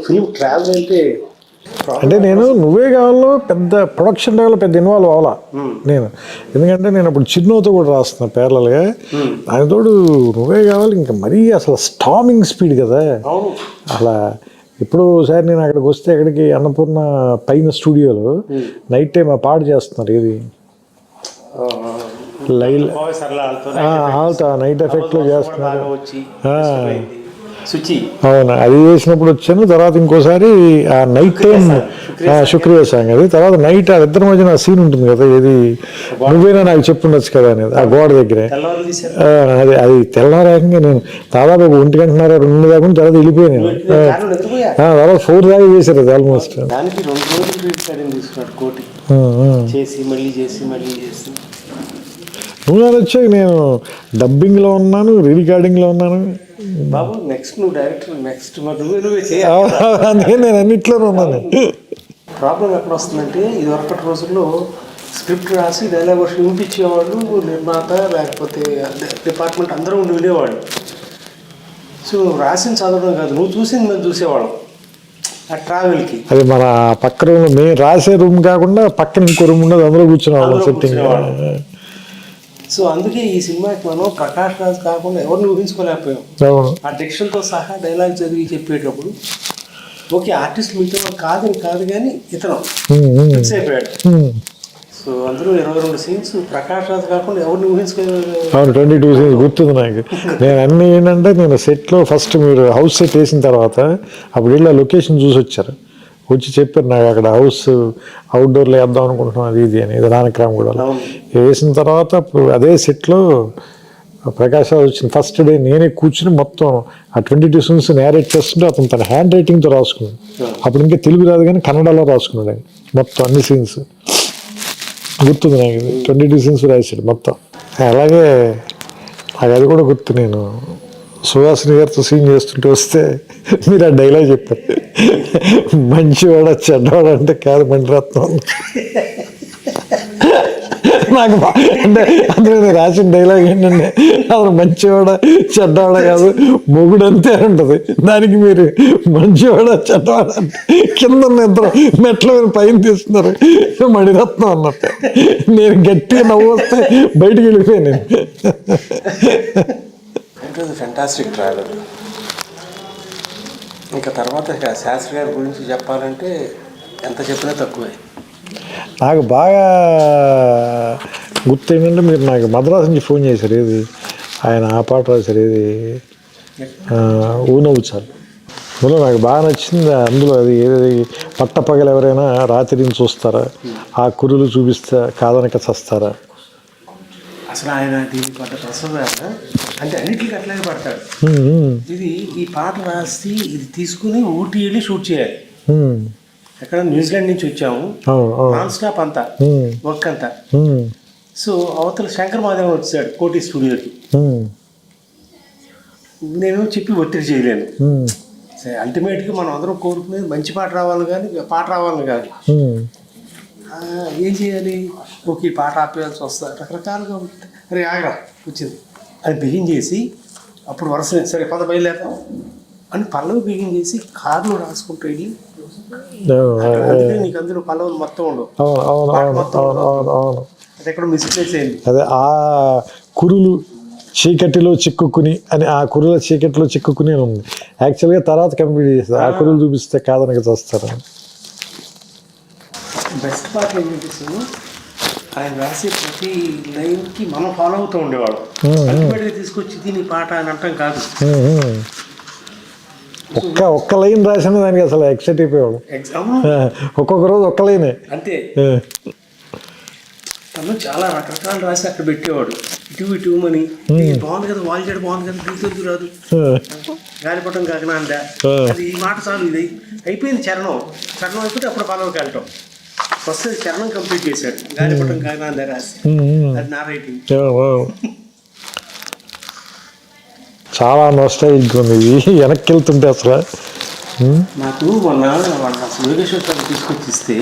Film travel అంటే నేను నువ్వే కావాలో పెద్ద ప్రొడక్షన్ లెవెల్ పెద్ద ఇన్వాల్వ్ అవ్వాలా నేను, ఎందుకంటే నేను అప్పుడు చిన్నోతో కూడా రాస్తున్నా ప్యారలల్గా. దానితోడు నువ్వే కావాలి ఇంకా మరీ అసలు స్టామింగ్ స్పీడ్ కదా అలా. ఇప్పుడు ఒకసారి నేను అక్కడికి వస్తే అక్కడికి అన్నపూర్ణ పైన స్టూడియోలో నైట్ టైం ఆ పాట చేస్తున్నారు, ఇది లైల్ ఆల్తో నైట్ ఎఫెక్ట్లో చేస్తున్నారు. అవును, అది చేసినప్పుడు వచ్చాను. తర్వాత ఇంకోసారి ఆ నైట్ టైం శుక్రియ సాంగ్, అది తర్వాత నైట్ ఆ ఇద్దరి మధ్యన సీన్ ఉంటుంది కదా, ఇది నువ్వేనా నాకు చెప్పుండొచ్చు కదా అనేది ఆ గోడ దగ్గరే. అది తెల్లారేకంగా నేను దాదాపు 1 గంటన్నర 2 దాకా తర్వాత వెళ్ళిపోయాను. తర్వాత 4 దాకా చేశారు అది ఆల్మోస్ట్. నువ్వు వచ్చాక నేను డబ్బింగ్లో ఉన్నాను, రికార్డింగ్లో ఉన్నాను. బాబు నెక్స్ట్ నువ్వు డైరెక్టర్, నెక్స్ట్ నువ్వే చేయాలి. నేను అన్నిట్లోనే ఉన్నాను. ప్రాబ్లం ఎక్కడ వస్తుందంటే, ఇది వరకటి రోజుల్లో స్క్రిప్ట్ రాసి డైలాగ్ వర్షన్ వినిపించేవాళ్ళు నిర్మాత, లేకపోతే డిపార్ట్మెంట్ అందరూ ఉండి వినేవాళ్ళు. సో నువ్వు రాసిన చదవడం కాదు, నువ్వు చూసింది మేము చూసేవాళ్ళం ఆ ట్రావెల్కి. అది మన పక్క రూమ్, మేము రాసే రూమ్ కాకుండా పక్కన ఇంకో రూమ్ ఉండదు, అందులో కూర్చునేవాళ్ళం సెట్టింగ్. సో అందుకే ఈ సినిమాకి మనం ప్రకాష్ రాజ్ కాకుండా ఎవరిని ఊహించుకోలేకపోయాం. ఆ డిక్షన్తో సహా డైలాగ్ చదివి చెప్పేటప్పుడు ఓకే ఆర్టిస్ట్ మీతో కాదని కాదు కానీ ఇతను ఫిక్స్ అయిపోయాడు. సో అందులో 22 సీన్స్ ప్రకాష్ రాజ్ కాకుండా ఎవరిని ఊహించుకోలేదు. 22 సీన్స్ గుర్తుంది నాకు. నేను అన్ని ఏంటంటే, నేను సెట్లో ఫస్ట్ మీరు హౌస్ సెట్ వేసిన తర్వాత అప్పుడు వెళ్ళి లొకేషన్ చూసి వచ్చారు, వచ్చి చెప్పారు నాకు అక్కడ హౌస్ అవుట్డోర్లో వేద్దాం అనుకుంటున్నాం అది ఇది అని, రానక్రామ్ కూడా వేసిన తర్వాత అప్పుడు అదే సెట్లో ప్రకాష్ రాజ్ వచ్చిన ఫస్ట్ డే నేనే కూర్చుని మొత్తం ఆ 22 సీన్స్ నేరేట్ చేస్తుంటే అతను తన హ్యాండ్ రైటింగ్తో రాసుకున్నాడు. అప్పుడు ఇంకా తెలుగు రాదు కానీ కన్నడలో రాసుకున్నాడు ఆయన మొత్తం అన్ని సీన్స్. గుర్తుంది నాకు, 22 సీన్స్ రాశాడు మొత్తం. అలాగే నాకు అది కూడా గుర్తు. నేను సుహాసిని గారితో సీన్ చేస్తుంటే వస్తే మీరు ఆ డైలాగ్ చెప్పారు, మంచివాడ చెడ్డవాడ అంటే కాదు మణిరత్నం. నాకు అంటే అందులో నేను రాసిన డైలాగ్ ఏంటంటే, అసలు మంచివాడ చెడ్డవాడ కాదు మొగుడు అంతే ఉంటుంది, దానికి మీరు మంచివాడ చెడ్డవాడ అంటే కింద ఇద్దరు మెట్ల మీద పైన తీస్తున్నారు మణిరత్నం అన్నట్టు. నేను గట్టిగా నవ్వు వస్తే బయటికి వెళ్ళిపోయాను. Fantastic travel. ఇంకా తర్వాత శాస్త్రి గారి గురించి చెప్పాలంటే ఎంత చెప్పినా తక్కువే. నాకు బాగా గుర్తు ఏంటంటే, మీరు నాకు మద్రాసు నుంచి ఫోన్ చేశారు, ఏది ఆయన ఆ పాట రాశారు, ఏది ఊనవుచారు. అందులో నాకు బాగా నచ్చింది. అందులో అది ఏది పట్టపగలు ఎవరైనా రాత్రిని చూస్తారా, ఆ కురులు చూపిస్తే కాదనక చస్తారా. అసలు ఆయన దీన్ని పడ్డ ప్రసవ అంటే అన్నింటికి అట్లాగే పడతాడు. ఇది ఈ పాట రాసి ఇది తీసుకుని ఊటీ వెళ్ళి షూట్ చేయాలి. ఎక్కడ న్యూజిలాండ్ నుంచి వచ్చాము, నాన్ స్టాప్ అంతా వర్క్ అంతా. సో అవతల శంకర్ మాధవన్ వచ్చాడు కోటి స్టూడియోకి. నేను చెప్పి ఒత్తిడి చేయలేను. అల్టిమేట్గా మనం అందరం కోరుకునేది మంచి పాట రావాలి కానీ పాట రావాలని కాదు. ఏం చేయాలి, ఓకే పాట ఆపేయాల్సి వస్తుంది, రకరకాలుగా ఉంటుంది. అరే ఆగరా వచ్చింది అది బిగిన్ చేసి అప్పుడు వరుస సరే పద బయలుదేరతాం అని పల్లవి బిగిన్ చేసి కార్లో రాసుకుంటూ వెళ్ళి, అందుకే నీకు అందులో పల్లవులు మొత్తం ఉండవు, అది ఎక్కడ మిస్ప్లేస్ అయింది. అదే ఆ కురులు చీకటిలో చిక్కుకుని అని, ఆ కురుల చీకటిలో చిక్కుకుని ఉంది. యాక్చువల్గా తర్వాత కంప్లీట్ చేస్తారు, ఆ కురులు చూపిస్తే కాదనక చేస్తారు. బెస్ట్ పార్ట్ ఏంటంటే, ఆయన రాసే ప్రతి లైన్కి మనం ఫాలో అవుతూ ఉండేవాడు. అల్టిమేట్గా తీసుకొచ్చి దీని పాట అని అంటాం కాదు. ఒక్క లైన్ రాసిన దానికి అసలు ఎక్సైట్ అయిపోయాడు. ఒక్కొక్క రోజు ఒక్క లైనే అంతే. తను చాలా రకరకాలు రాసి అక్కడ పెట్టేవాడు. ఇటు మని బాగుంది కదా, వాల్ చేయడం బాగుంది కదా, గుర్తొద్దు రాదు, గాలిపటం కాకనా అందా, అది ఈ మాట చాలు, ఇది అయిపోయింది. చరణం అయిపోతే అప్పుడు పల్లవికి వెళ్ళటం. ఫస్ట్ చరణం కంప్లీట్ చేశాడు, గాలిపటం కాకనా అందా రాసి, అది నా రైటింగ్. చాలా నోస్టాల్జిక్ ఉంది ఇది వెనక్కి వెళ్తుంటే అసలు. నాకు మొన్న వాళ్ళ యోగేశ్వర్ తీసుకొచ్చిస్తే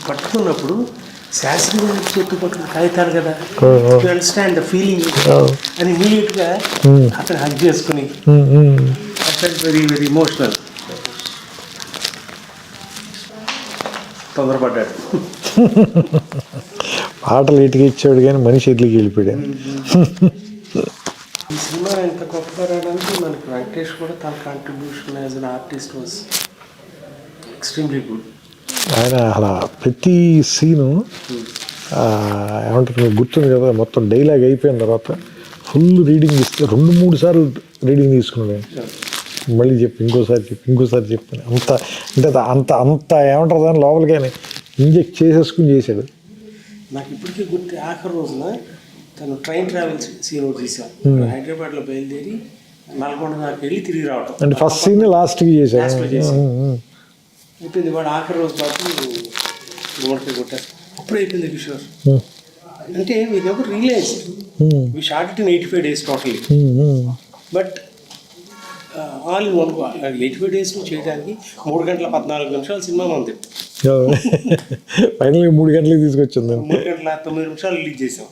పట్టుకున్నప్పుడు శాస్త్రి గారి చేతి పట్టుకున్న కాగితాలు కదా, టు అండర్స్టాండ్ ద ఫీలింగ్ అని ఇమీడియట్గా అతను హగ్ చేసుకుని వెరీ వెరీ ఇమోషనల్. తొందరపడ్డాడు. పాటలు ఇటుకి ఇచ్చాడు కానీ మనిషి ఎట్లకి వెళ్ళిపోయాడు. ఈ సినిమా ఎంత గొప్పగా రావడానికి మనకి వెంకటేష్ కూడా తన contribution as an artist was extremely good. ఆయన అలా ప్రతి సీను ఏమంటారు మీకు గుర్తుంది కదా, మొత్తం డైలాగ్ అయిపోయిన తర్వాత ఫుల్ రీడింగ్ ఇస్తే 2-3 సార్లు రీడింగ్ తీసుకున్నాడు. మళ్ళీ చెప్పి ఇంకోసారి చెప్పాను. అంత అంటే అంత అంత ఏమంటారు దాని లోపలికైనా ఇంజెక్ట్ చేసేసుకుని చేశాడు. నాకు ఇప్పటికీ గుర్తు ఆఖరి రోజున తను ట్రైన్ ట్రావెల్ సీన్ ఒకటి తీసాం. హైదరాబాద్లో బయలుదేరి నల్గొండ దాకా వెళ్ళి తిరిగి రావటం. అంటే ఫస్ట్ సీన్ లాస్ట్కి చేశాడు. అయిపోయింది. వాడు ఆఖరి రోజు పాటు గుమ్మడికాయ కొట్టారు. అప్పుడు అయిపోయింది కిషోర్. అంటే we never realize we shot it in 85 days totally. But all in one 85 days చేయడానికి 3 గంటల 14 నిమిషాలు సినిమా ఉంది. ఫైనల్గా 3 గంటలకు తీసుకొచ్చింది. 3 గంటల 9 నిమిషాలు రిలీజ్ చేసాం.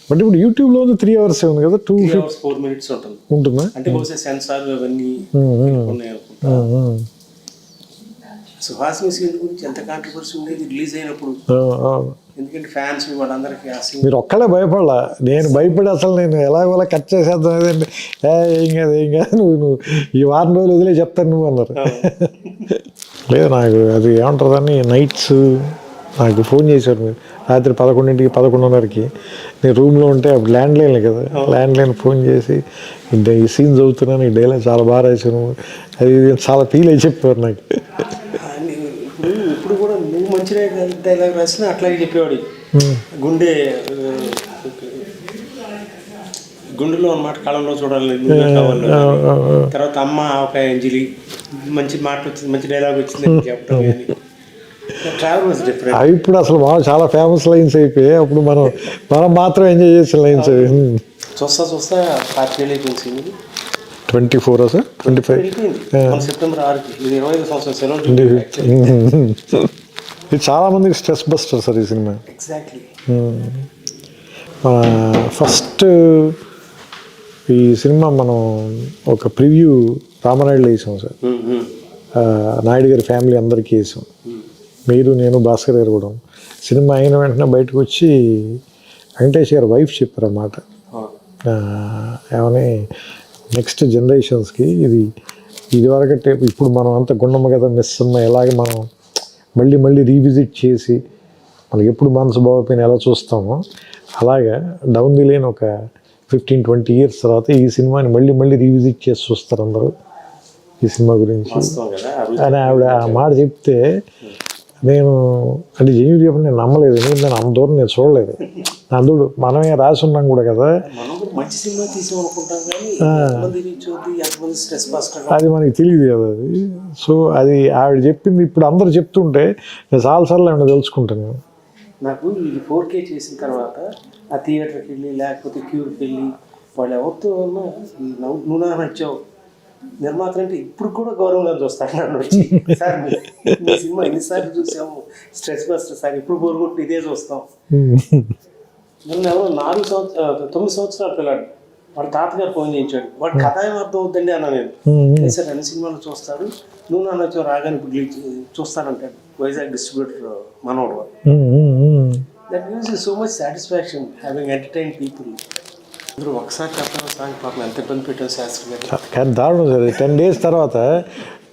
బట్ ఇప్పుడు యూట్యూబ్లో ఉంది 3 hours ఉంది కదా, 2 hours 4 minutes ఉంటుంది. ఉంటుందా? అంటే బహుశా సెన్సార్ అవన్నీ ఉన్నాయి అనుకుంటా. సుహాసిని సీన్ గురించి ఎంత కాంట్రవర్సీ ఉండేది రిలీజ్ అయినప్పుడు. ఎందుకంటే ఫ్యాన్స్ వాళ్ళందరికీ ఆ సీన్. మీరు ఒక్కడే భయపడలా, నేను భయపడి అసలు నేను ఎలాగోలా కట్ చేసేద్దాం ఏదండి, ఏం కాదు నువ్వు ఈ వారం రోజులు వదిలే చెప్తాను నువ్వు అన్నారు. లేదు నాకు అది ఏమంటారు దాన్ని నైట్స్ నాకు ఫోన్ చేశారు మీరు రాత్రి 11ంటికి 11:30కి నేను రూమ్లో ఉంటే అప్పుడు ల్యాండ్లైన్ కదా, ల్యాండ్లైన్ ఫోన్ చేసి ఈ సీన్ చదువుతున్నాను, ఈ డైలాగ్ చాలా బాగా రాశాను, అది చాలా ఫీల్ అయి చెప్పారు నాకు. ఇప్పుడు కూడా నువ్వు మంచి డైలాగ్ రాసినా అట్లాగే చెప్పేవాడు. గుండెలో అన్నమాట, కళంలో చూడాలి కావాలి. తర్వాత అమ్మ ఒక అంజలి మంచి మాట వచ్చింది, మంచి డైలాగ్ వచ్చింది చెప్పడం. Travel was different. అవి ఇప్పుడు అసలు చాలా ఫేమస్ లైన్స్ అయిపోయాయి. అప్పుడు మనం మాత్రం ఎంజాయ్ చేసిన లైన్స్ అవి. చూస్తా 4 అయిపోయింది. 24 సార్ 25 సెప్టెంబర్ 6కి. ఇది 25 సంవత్సరం సెలవు. ఇది చాలా మందికి స్ట్రెస్ బస్టర్ సార్ ఈ సినిమా. ఎగ్జాక్ట్లీ. ఫస్ట్ ఈ సినిమా మనం ఒక ప్రివ్యూ రామనాయుడులో వేసాం సార్. నాయుడు గారి ఫ్యామిలీ అందరికీ వేసాం. మీరు నేను భాస్కర్ గారు కూడా. సినిమా అయిన వెంటనే బయటకు వచ్చి వెంకటేష్ గారి వైఫ్ చెప్పారు అన్నమాట, ఏమని నెక్స్ట్ జనరేషన్స్కి ఇది వరకంటే ఇప్పుడు మనం అంత గుండమ్మ కదా మిస్ అన్న ఎలాగే మనం మళ్ళీ రీవిజిట్ చేసి మనకి ఎప్పుడు మనసు బాగోపోయినా ఎలా చూస్తామో అలాగా డౌన్ ది లైన్ ఒక 15-20 years తర్వాత ఈ సినిమాని మళ్ళీ రీవిజిట్ చేసి చూస్తారు అందరూ ఈ సినిమా గురించి అని ఆవిడ ఆ మాట చెప్తే నేను అంటే జెన్యూన్ చెప్పి నేను నమ్మలేదు. ఎందుకంటే నేను అంత దూరం నేను చూడలేదు. అందుడు మనమే రాసి ఉన్నాం కూడా కదా, అది మనకి తెలియదు కదా అది. సో అది ఆవిడ చెప్పింది ఇప్పుడు అందరు చెప్తుంటే నేను చాలాసార్లు ఆవిడ తెలుసుకుంటాను. నాకు ఇది 4K చేసిన తర్వాత ఆ థియేటర్కి వెళ్ళి లేకపోతే క్యూర్కి వెళ్ళి వాళ్ళు ఎవరితో ఉన్నా నువ్వు నచ్చావు నిర్మాత అంటే ఇప్పుడు కూడా గౌరవంగా చూస్తాను. నన్ను వచ్చి సార్ మీ సినిమా ఎన్నిసార్లు చూసాము, స్ట్రెస్ బస్టర్ సార్, ఇప్పుడు బోరుగుంటే ఇదే చూస్తాం. నన్ను ఎవరో 9 సంవత్సరాలు పిల్లాడు వాడు తాతగారు ఫోన్ చేయించాడు. వాడు కథ ఏం అర్థం అవుతుందండి అన్నా నేను. సార్ అన్ని సినిమాలు చూస్తాడు, నువ్వు నన్ను వచ్చావు రాగానే ఇప్పుడు చూస్తానంటాడు. వైజాగ్ డిస్ట్రిబ్యూటర్ మనోడు. That gives so much satisfaction having entertain people. అందరూ ఒకసారి చెప్పడం సాంగ్ పాపం ఎంత ఇబ్బంది పెట్టారు శాస్త్రి గారు. కానీ దారుణం సార్ 10 days తర్వాత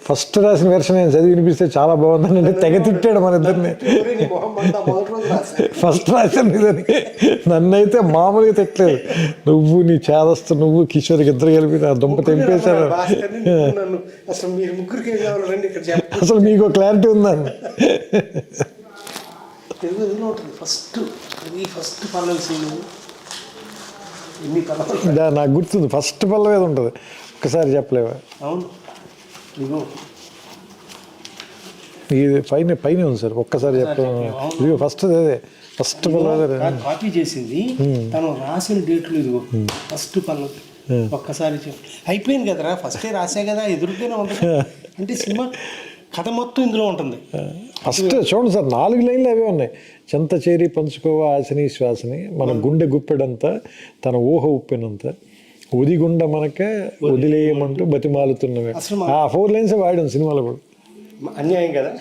ఫస్ట్ రాసిన వెర్షన్ నేను చదివి వినిపిస్తే చాలా బాగుందని అంటే తెగ తిట్టాడు మన ఇద్దరిని. ఫస్ట్ రాశాను ఇదని నన్నైతే మామూలుగా తిట్టలేదు. నువ్వు నీ చేదస్తు నువ్వు కిషోర్కి ఇద్దరు కలిపి నా దుంప తెంపేశారు. అసలు మీకు క్లారిటీ ఉందండి. నాకు గుర్తుంది ఫస్ట్ పల్లవి ఏది ఉంటుంది ఒక్కసారి చెప్పలేవా? అవును ఇది పైన ఉంది సార్, ఒక్కసారి చెప్పలేము. ఇది ఫస్ట్ అదే ఫస్ట్ పల్లవి కాపీ చేసింది తను రాసిన డేట్లు. ఇదిగో ఫస్ట్ పల్లవి ఒక్కసారి అయిపోయింది కదరా, ఫస్టే రాసే కదా, ఎదురుగానే ఉంటుంది. అంటే సినిమా కథ మొత్తం ఇందులో ఉంటుంది. ఫస్ట్ చూడండి సార్ 4 లైన్లు అవే ఉన్నాయి. చెంత చేరి పంచుకోవా ఆశని శ్వాసని, మన గుండె గుప్పెడంతా తన ఊహ ఉప్పినంత, ఉదిగుండ మనకే వదిలేయమంటూ బతిమాలుతున్నవే. ఆ 4 lines వాడాం సినిమాలో కూడా. అన్యాయం కదా.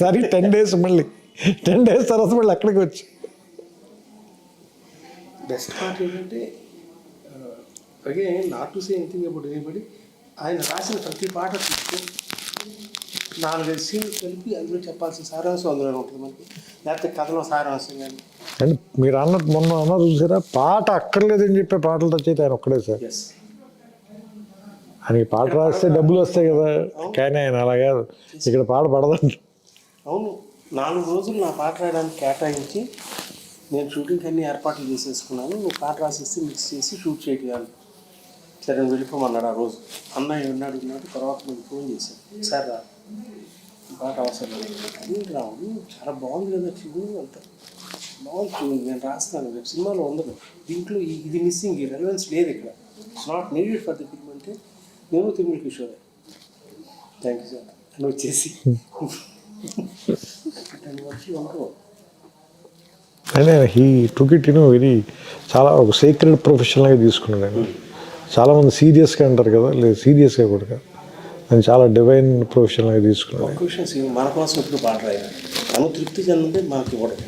సరే 10 days మళ్ళీ 10 days తర్వాత మళ్ళీ అక్కడికి వచ్చి బెస్ట్ పార్ట్ ఏంటంటే again not to say anything about anybody, ఆయన రాసిన ప్రతి పాట తీసుకొని 4-5 సీన్లు కలిపి అందులో చెప్పాల్సిన సారాంశం అందులో ఉంటుంది మనకి, లేకపోతే కథలో సారాంశం కానీ. అండ్ మీరు అన్నట్టు మొన్న అన్నారు చూసారా, పాట అక్కర్లేదని చెప్పే పాటలు రచయిత ఆయన ఒక్కడే సార్. ఎస్, ఆయనకి పాట రాస్తే డబ్బులు వస్తాయి కదా, కానీ ఆయన అలా కాదు, ఇక్కడ పాట పడదండి. అవును, 4 రోజులు నా పాట రాయడానికి కేటాయించి నేను షూటింగ్కి అన్ని ఏర్పాట్లు చేసేసుకున్నాను, నువ్వు పాట రాసేసి మిక్స్ చేసి షూట్ చేయగలను. సరే నేను వెళ్ళిపోమన్నాడు ఆ రోజు. అన్నయ్య ఉన్నాడు, తర్వాత నేను ఫోన్ చేశాను, సార్ రా పాట అవసరం లేదు అని. రావు చాలా బాగుంది కదా ట్యూన్, అంత బాగుంది ట్యూన్, నేను రాస్తాను, రేపు సినిమాలో ఉండదు, దీంట్లో ఇది మిస్సింగ్, ఈ రెలవెన్స్ లేదు ఇక్కడ, it's not needed for the film అంటే నేను Tirumala Kishore thank you sir అని వచ్చేసి అంటే హీ టుక్ ఇట్ వెరీ చాలా ఒక సీక్రెట్ ప్రొఫెషనల్గా తీసుకున్నాడు ఆయన. చాలామంది సీరియస్గా అంటారు కదా, లేదు సీరియస్గా కూడా కాదు, నేను చాలా డివైన్ ప్రొఫెషనల్గా తీసుకున్నాను. ఒక విషయం, మన కోసం ఎప్పుడు పాట రాయాలి, మనం తృప్తి చెందితే మనకి ఇవ్వడం,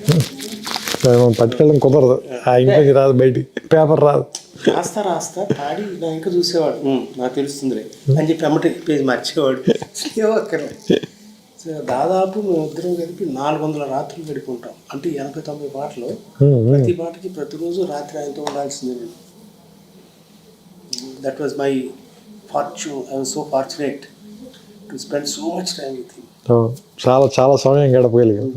మనం పట్టుకెళ్ళడం కుదరదు, ఆ ఇంటికి రాదు, బయటికి పేపర్ రాదు, రాస్తా పాడి నా ఇంకా చూసేవాడు, నాకు తెలుస్తుందిలే అని చెప్పి అమ్మటి పేజ్ మార్చేవాడు. సో దాదాపు మేము ఇద్దరం కలిపి 400 రాత్రులు గడుపుకుంటాం, అంటే 89 పాటలు, ప్రతి పాటకి ప్రతిరోజు రాత్రి ఆయనతో ఉండాల్సిందే నేను. That was my fortune, I was so fortunate to spend so much time with him. చాలా చాలా సమయం గడపగలిగాం.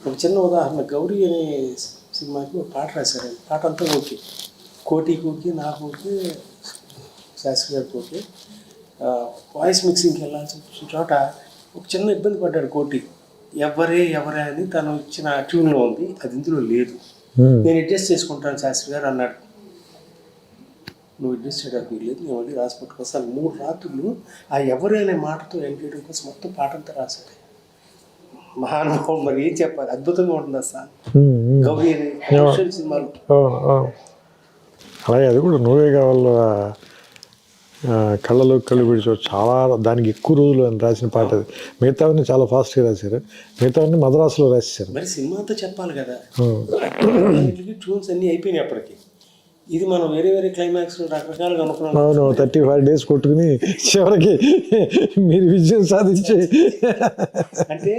ఒక చిన్న ఉదాహరణ, గౌరీ అనే సినిమాకి ఒక పాట రాశారు, పాట అంతా ఓకే, కోటికి ఓకే, నాకు ఓకే, శాస్త్రి గారికి ఓకే. వాయిస్ మిక్సింగ్కి వెళ్ళాల్సిన చోట ఒక చిన్న ఇబ్బంది పడ్డాడు కోటి, ఎవరే అని తను ఇచ్చిన ట్యూన్లో ఉంది, అది ఇందులో లేదు, నేను అడ్జస్ట్ చేసుకుంటాను శాస్త్రి గారు అన్నాడు. నువ్వు అడ్జస్ట్ చేయడానికి లేదు, నేను మళ్ళీ రాసి పట్టుకొస్తాను. 3 రాత్రులు ఆ ఎవరే అనే మాటతో ఎండ్ చేయడం కోసం మొత్తం పాట అంతా రాశాడు. మహానుభావుడు, మరి ఏం చెప్పాలి, అద్భుతంగా ఉంటుంది సార్ గౌరీ అనే సినిమాలో. అలాగే అది కూడా నువ్వే కావాలి, కళ్ళలో కళ్ళు పిడిచో చాలా, దానికి ఎక్కువ రోజులు అని రాసిన పాట అది. మిగతావన్నీ చాలా ఫాస్ట్గా రాశారు, మిగతావన్నీ మద్రాసులో రాసేసారు. మరి సినిమా అంతా చెప్పాలి కదా, ట్యూన్స్ అన్నీ అయిపోయినాయి అప్పటికి. ఇది మనం వేరే క్లైమాక్స్ రకరకాలుగా అనుకున్నాం. అవును, 35 days కొట్టుకుని చివరికి మీరు విజయం సాధించి, అంటే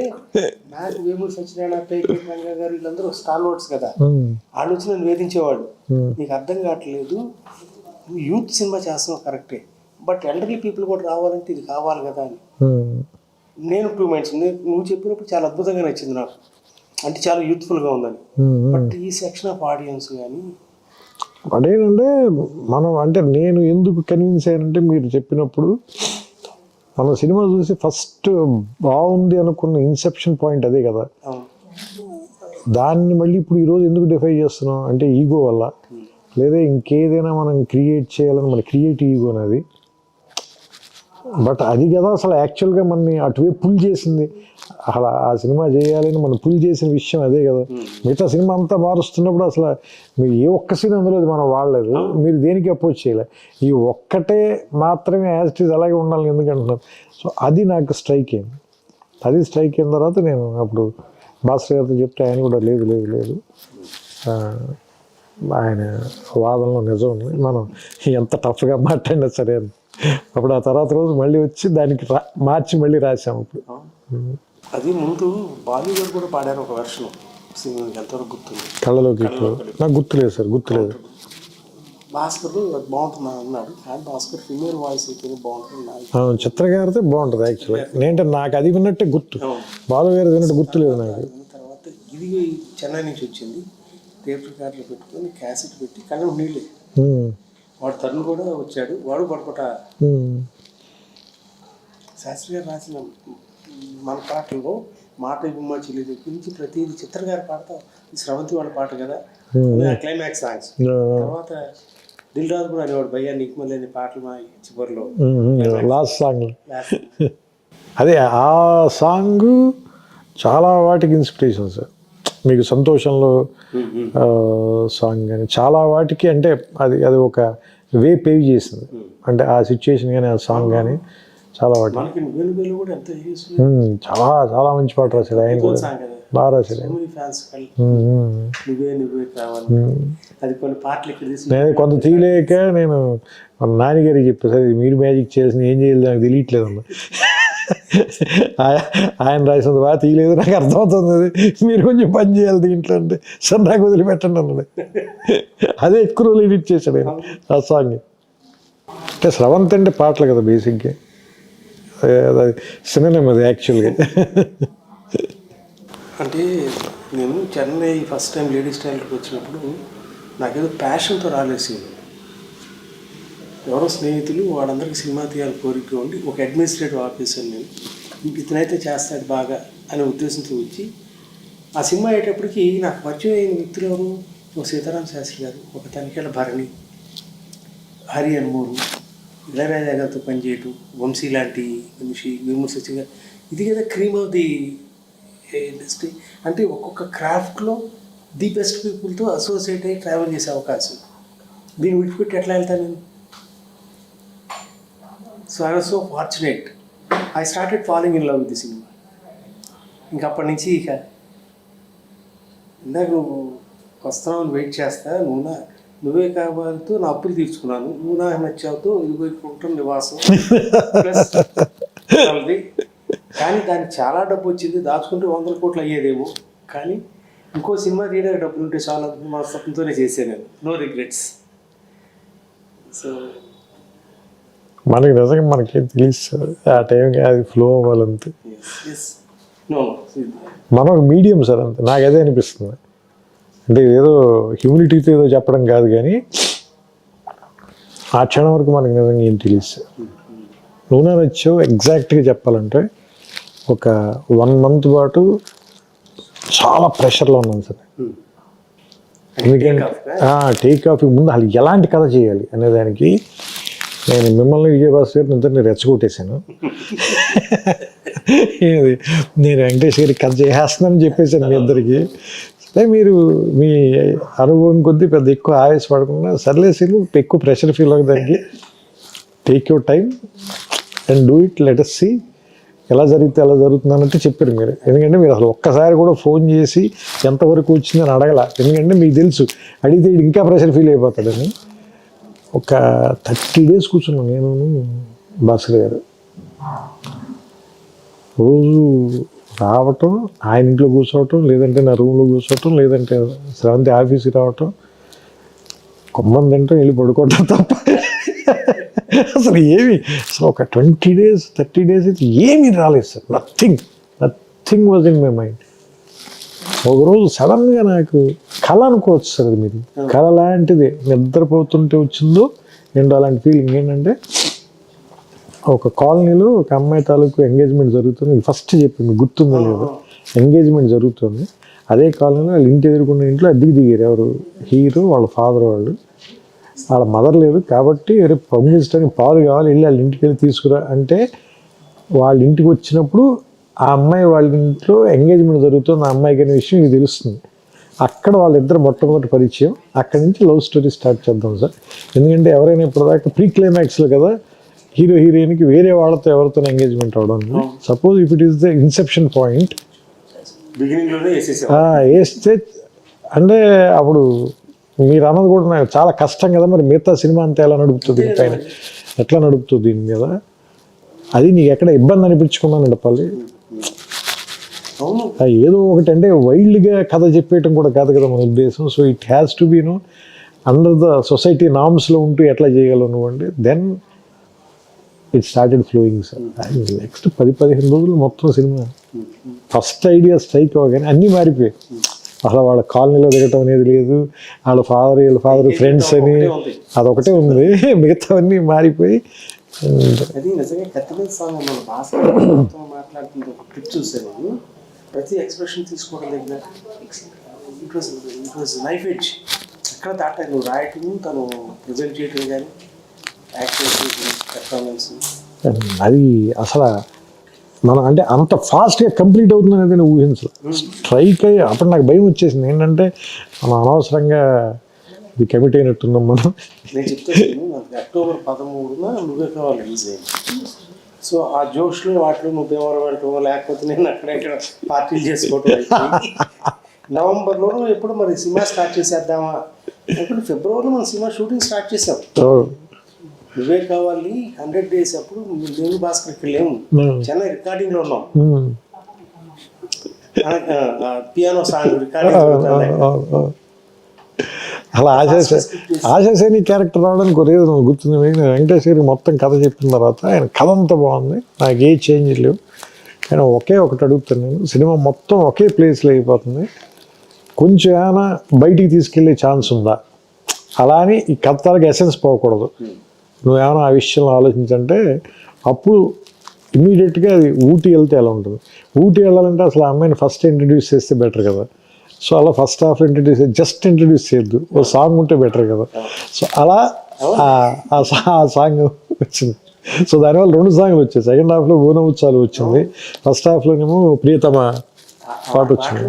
నాకు వేమూరి సత్యనారాయణ, పేకే రంగా గారు వీళ్ళందరూ స్టార్ వర్డ్స్ కదా, వాళ్ళు వచ్చి నన్ను వేధించేవాడు, నీకు అర్థం కావట్లేదు, నువ్వు యూత్ సినిమా చేస్తున్నావు కరెక్టే, బట్ ఎల్డర్లీ పీపుల్ కూడా రావాలంటే ఇది కావాలి కదా అని. నేను 2 minds, నువ్వు చెప్పినప్పుడు చాలా అద్భుతంగా నచ్చింది నాకు, అంటే చాలా యూత్ఫుల్గా ఉందని. బట్ ఈ సెక్షన్ ఆఫ్ ఆడియన్స్ కానీ అదేంటంటే మనం, అంటే నేను ఎందుకు కన్విన్స్ అయ్యానంటే మీరు చెప్పినప్పుడు మనం సినిమా చూసి ఫస్ట్ బాగుంది అనుకున్న ఇన్సెప్షన్ పాయింట్ అదే కదా, దాన్ని మళ్ళీ ఇప్పుడు ఈరోజు ఎందుకు డిఫై చేస్తున్నాం అంటే ఈగో వల్ల, లేదా ఇంకేదైనా మనం క్రియేట్ చేయాలని మన క్రియేటివ్ ఈగో అనేది. బట్ అది కదా అసలు యాక్చువల్గా మనని అటువైపు పుల్ చేసింది, అలా ఆ సినిమా చేయాలని మనం పుల్ చేసిన విషయం అదే కదా. మిగతా సినిమా అంతా మారుస్తున్నప్పుడు అసలు మీరు ఏ ఒక్క సీన్ అందులో మనం వాడలేదు, మీరు దేనికి అప్రోచ్ చేయలేదు, ఈ ఒక్కటే మాత్రమే యాజ్ ఇట్ ఈజ్ అలాగే ఉండాలని ఎందుకు అంటున్నారు. సో అది నాకు స్ట్రైక్ అయింది. అది స్ట్రైక్ అయిన తర్వాత నేను అప్పుడు భాస్కర్ గారితో చెప్తే ఆయన కూడా లేదు ఆయన వాదనలో నిజం ఉంది, మనం ఎంత టఫ్గా మాట్లాడినా సరే అని. అప్పుడు ఆ తర్వాత రోజు మళ్ళీ వచ్చి దానికి మార్చి మళ్ళీ రాసాము. ఇప్పుడు అది ముందు బాలీవుడ్ కూడా పాడారు ఒక వెర్షన్, ఎంతవరకు గుర్తుంది, కళ్ళలోకి నాకు గుర్తులేదు సార్, గుర్తులేదు. భాస్కర్ బాగుంటుంది అన్నాడు, కానీ భాస్కర్ ఫిమేల్ వాయిస్ అయితే బాగుంటుంది, చిత్ర గారితో బాగుంటుంది యాక్చువల్గా. నేనంటే నాకు అది విన్నట్టే గుర్తు, బాలు గారు విన్నట్టు గుర్తులేదు నాకు. తర్వాత ఇది చెన్నై నుంచి వచ్చింది, టేప్ రికార్డులో పెట్టుకొని క్యాసెట్ పెట్టి కళ్ళం నీళ్ళే, వాడు తరుణ్ కూడా వచ్చాడు, వాడు పడుకోట శాస్త్రి గారు రాసిన మన పాటల్లో మాట బొమ్మ చెల్లి దగ్గర నుంచి ప్రతిదీ చిత్ర గారి పాడతా, స్రవంతి వాళ్ళ పాట కదా క్లైమాక్స్ సాంగ్స్. తర్వాత దిల్ రాజు కూడా అనేవాడు, భయ్యా నీకు మళ్ళీ అనే పాటలు మా చివరిలో లాస్ట్ సాంగ్. అదే ఆ సాంగ్ చాలా వాటికి ఇన్స్పిరేషన్ సార్. మీకు సంతోషంలో సాంగ్ కానీ చాలా వాటికి, అంటే అది ఒక వే పేవ్ చేసింది, అంటే ఆ సిచ్యుయేషన్ కానీ ఆ సాంగ్ కానీ చాలా వాటి మనకి నువ్వేలు కూడా ఎంత యూస్ఫుల్ చాలా చాలా మంచి పాట రాశాడు ఆయన కూడా సాంగ్ కదా, బాగా రాశాడు ఆయన. ఫ్యాన్స్ నువ్వే కావాలి. అది కొన్ని పాటలు ఇక్కడ తీసుకుని నేను కొంత తీయలేక నేను మన నాన్నగారికి చెప్పాను, సార్ మీరు మ్యాజిక్ చేసిన ఏం చేయాలి నాకు తెలియట్లేదు అన్న. ఆయన రాసినంత బాగా తీయలేదు, నాకు అర్థమవుతుంది అది, మీరు కొంచెం పని చేయాలి దీంట్లో అంటే, సార్ నాకు వదిలిపెట్టండి అన్నది. అదే ఎక్కువ రోజులు ఎడిట్ చేశాడు ఆయన ఆ సాంగ్. అంటే స్రవంత్ అంటే పాటలు కదా బేసిక్గా, అది సినిమా అది యాక్చువల్గా. అంటే నేను చెన్నై ఫస్ట్ టైం లేడీస్ టైలర్కి వచ్చినప్పుడు నాకేదో ప్యాషన్తో రాలేసి, ఎవరో స్నేహితులు వాళ్ళందరికీ సినిమా తీయాలి కోరిక ఉండి ఒక అడ్మినిస్ట్రేటివ్ ఆఫీసర్ నేను, ఇతనైతే చేస్తాడు బాగా అనే ఉద్దేశంతో వచ్చి ఆ సినిమా అయ్యేటప్పటికి నాకు పరిచయం అయిన వ్యక్తులు ఎవరు, ఒక సీతారాం శాస్త్రి గారు, ఒక తనిఖీల భరణి, హరి అన్మూరు, ఇళయరాజా గారితో పనిచేయటం, వంశీ లాంటి మనిషి, విమర్శ గారు, ఇది కదా క్రీమ్ ఆఫ్ ది ఇండస్ట్రీ. అంటే ఒక్కొక్క క్రాఫ్ట్లో ది బెస్ట్ పీపుల్తో అసోసియేట్ అయ్యి ట్రావెల్ చేసే అవకాశం, దీన్ని విడిచిపెట్టి ఎట్లా వెళ్తాను నేను? So I was so fortunate, I started following in love with the cinema. ఇంక అప్పటి నుంచి ఇక ఇందాక నువ్వు వస్తున్నావు వెయిట్ చేస్తా, నువ్వే కావాలతో నా అప్పులు తీర్చుకున్నాను, నువ్వు నాకు నచ్చావుతో ఇదిగోకుంటాం నివాసం ప్లస్ కానీ దానికి చాలా డబ్బు వచ్చింది, దాచుకుంటే 100 కోట్లు అయ్యేదేమో, కానీ ఇంకో సినిమా తీయడానికి డబ్బులు ఉంటే చాలా మనస్తత్వంతోనే చేశాను నేను, నో రిగ్రెట్స్. సో మనకి నిజంగా మనకేం తెలుసు ఆ టైంకి, అది ఫ్లో అవ్వాలంతే. మనం ఒక మీడియం సార్ అంతే, నాకు అదే అనిపిస్తుంది. అంటే ఏదో హ్యూమిలిటీతో ఏదో చెప్పడం కాదు, కానీ ఆ క్షణం వరకు మనకి నిజంగా ఏం తెలుసు. నువ్వు నచ్చావు ఎగ్జాక్ట్గా చెప్పాలంటే ఒక 1 month పాటు చాలా ప్రెషర్లో ఉన్నాను సార్. ఎందుకంటే టేక్ ఆఫ్ ముందు అసలు ఎలాంటి కథ చేయాలి అనే దానికి నేను మిమ్మల్ని విజయభాస్కర్ గారిని ఇద్దరిని రెచ్చగొట్టేశాను. నేను వెంకటేష్ గారికి కథ చేసేస్తున్నానని చెప్పేశాను మీ ఇద్దరికి. సరే మీరు మీ అనుభవం కొద్దీ పెద్ద ఎక్కువ ఆవేశపడకుండా సర్లేసి ఎక్కువ ప్రెషర్ ఫీల్ అవ్వడానికి take your time and do it, let us see ఎలా జరిగితే ఎలా జరుగుతుంది అన్నట్టు చెప్పారు మీరు. ఎందుకంటే మీరు అసలు ఒక్కసారి కూడా ఫోన్ చేసి ఎంతవరకు వచ్చిందని అడగల, ఎందుకంటే మీకు తెలుసు అడిగితే ఇంకా ప్రెషర్ ఫీల్ అయిపోతాడని. ఒక 30 days కూర్చున్నాను నేను భాస్కర్ గారు. రోజు రావటం, ఆయన ఇంట్లో కూర్చోవటం, లేదంటే నా రూమ్లో కూర్చోవటం, లేదంటే శ్రవంతి ఆఫీస్కి రావటం, కొమ్మం తింటాం, వెళ్ళి పడుకోవటం తప్ప అసలు ఏమి, అసలు ఒక 20 days 30 days అయితే ఏమీ రాలేదు sir. Nothing was in my mind. ఒకరోజు సడన్గా నాకు కళ అనుకోవచ్చు సార్, అది మీరు కళ లాంటిది నిద్రపోతుంటే వచ్చిందో ఏంటో అలాంటి ఫీలింగ్. ఏంటంటే ఒక కాలనీలో ఒక అమ్మాయి తాలూకు ఎంగేజ్మెంట్ జరుగుతుంది, ఫస్ట్ చెప్పింది గుర్తుందో లేదో, ఎంగేజ్మెంట్ జరుగుతుంది. అదే కాలనీలో వాళ్ళ ఇంటి ఎదుర్కొన్న ఇంట్లో అద్దెకి దిగారు ఎవరు, హీరో వాళ్ళ ఫాదర్ వాళ్ళు. వాళ్ళ మదర్ లేదు కాబట్టి రేపు పంపించడానికి పాలు కావాలి, వెళ్ళి వాళ్ళ ఇంటికి వెళ్ళి తీసుకురా అంటే వాళ్ళ ఇంటికి వచ్చినప్పుడు ఆ అమ్మాయి వాళ్ళ ఇంట్లో ఎంగేజ్మెంట్ జరుగుతుంది, ఆ అమ్మాయికి అనే విషయం ఇది తెలుస్తుంది. అక్కడ వాళ్ళిద్దరు మొట్టమొదటి పరిచయం, అక్కడి నుంచి లవ్ స్టోరీ స్టార్ట్ చేద్దాం సార్. ఎందుకంటే ఎవరైనా ఇప్పటిదాకా ప్రీ క్లైమాక్స్లో కదా హీరో హీరోయిన్కి వేరే వాళ్ళతో ఎవరితో ఎంగేజ్మెంట్ అవడం. Suppose if it is the Inception point వేస్తే అంటే అప్పుడు మీరు అన్నది కూడా నాకు చాలా కష్టం కదా, మరి మిగతా సినిమా అంతా ఎలా నడుపుతుంది, పైన ఎట్లా నడుపుతుంది దీని మీద, అది నీకు ఎక్కడ ఇబ్బంది అనిపించుకున్నాను చెప్పాలి. ఏదో ఒకటి అంటే వైల్డ్గా కథ చెప్పేయటం కూడా కాదు కదా మన ఉద్దేశం. So it has to be under the society నార్మ్స్లో ఉంటూ ఎట్లా చేయగలవు నువ్వు అంటే then it started flowing sir. Next 10-15 రోజులు మొత్తం సినిమా ఫస్ట్ ఐడియా స్ట్రైక్ అవ్వగానే అన్నీ మారిపోయాయి. అసలు వాళ్ళ కాలనీలో దిగటం అనేది లేదు, వీళ్ళ ఫాదర్ ఫ్రెండ్స్ అని అదొకటే ఉంది, మిగతావన్నీ మారిపోయి. అది నిజంగా కత్తిమీద సాంగ్ మన భాస్కర్ మాట్లాడుతుంది ఒక క్లిప్ చూసాను, ప్రతి ఎక్స్ప్రెషన్ తీసుకోవడం దగ్గర ఇట్ వాజ్ నైఫ్ ఎడ్జ్. ఎక్కడ దాటా నువ్వు రాయటం, తను ప్రజెంట్ చేయటం కానీ యాక్టింగ్ పెర్ఫార్మెన్స్, అది అసలు మనం అంటే అంత ఫాస్ట్గా కంప్లీట్ అవుతుంది అనేది నేను ఊహించదు. స్ట్రైక్ అయ్యి అప్పుడు నాకు భయం వచ్చేసింది. ఏంటంటే మనం అనవసరంగా ఇది కమిట్ అయినట్టున్నాం మనం. నేను చెప్తాను, October 13న నువ్వే కావాలి రిలీజ్ అయింది. సో ఆ జోష్లో వాటిలో నువ్వు భీమవరం వెళ్ళటం లేకపోతే నేను అక్కడ ఇక్కడ పార్టీలు చేసుకోవటం అయిపోయి నవంబర్లో ఎప్పుడు మరి సినిమా స్టార్ట్ చేసేద్దామా అనుకుంటే ఫిబ్రవరిలో మనం సినిమా షూటింగ్ స్టార్ట్ చేసాం. నువ్వే కావాలి 100 days అప్పుడు దేవుని భాస్కర్కి వెళ్ళాము, చెన్నై రికార్డింగ్లో ఉన్నాం. Piano song recording. అలా ఆశాసేని క్యారెక్టర్ రావడానికి ఒరే గుర్తుంది మీకు, వెంకటేష్ గారికి మొత్తం కథ చెప్పిన తర్వాత ఆయన కథ అంతా బాగుంది, నాకు ఏ చేంజ్ లేవు. కానీ ఒకే ఒకటి అడుగుతాను నేను, సినిమా మొత్తం ఒకే ప్లేస్లో అయిపోతుంది, కొంచెం ఏమైనా బయటికి తీసుకెళ్ళే ఛాన్స్ ఉందా? అలా అని ఈ కథలకు ఎసెన్స్ పోకూడదు. నువ్వేమైనా ఆ విషయంలో ఆలోచించంటే అప్పుడు ఇమీడియట్గా అది ఊటీ వెళ్తే ఎలా ఉంటుంది. ఊటీ వెళ్ళాలంటే అసలు ఆ అమ్మాయిని ఫస్ట్ ఇంట్రడ్యూస్ చేస్తే బెటర్ కదా. సో అలా ఫస్ట్ హాఫ్ జస్ట్ ఇంట్రడ్యూస్ చేయొద్దు, ఓ సాంగ్ ఉంటే బెటర్ కదా. సో అలా ఆ సాంగ్ వచ్చింది. సో దానివల్ల 2 సాంగ్లు వచ్చాయి. సెకండ్ హాఫ్లో బోనం ఉత్సవాలు వచ్చింది, ఫస్ట్ హాఫ్లోనేమో ప్రియతమ పాట వచ్చింది.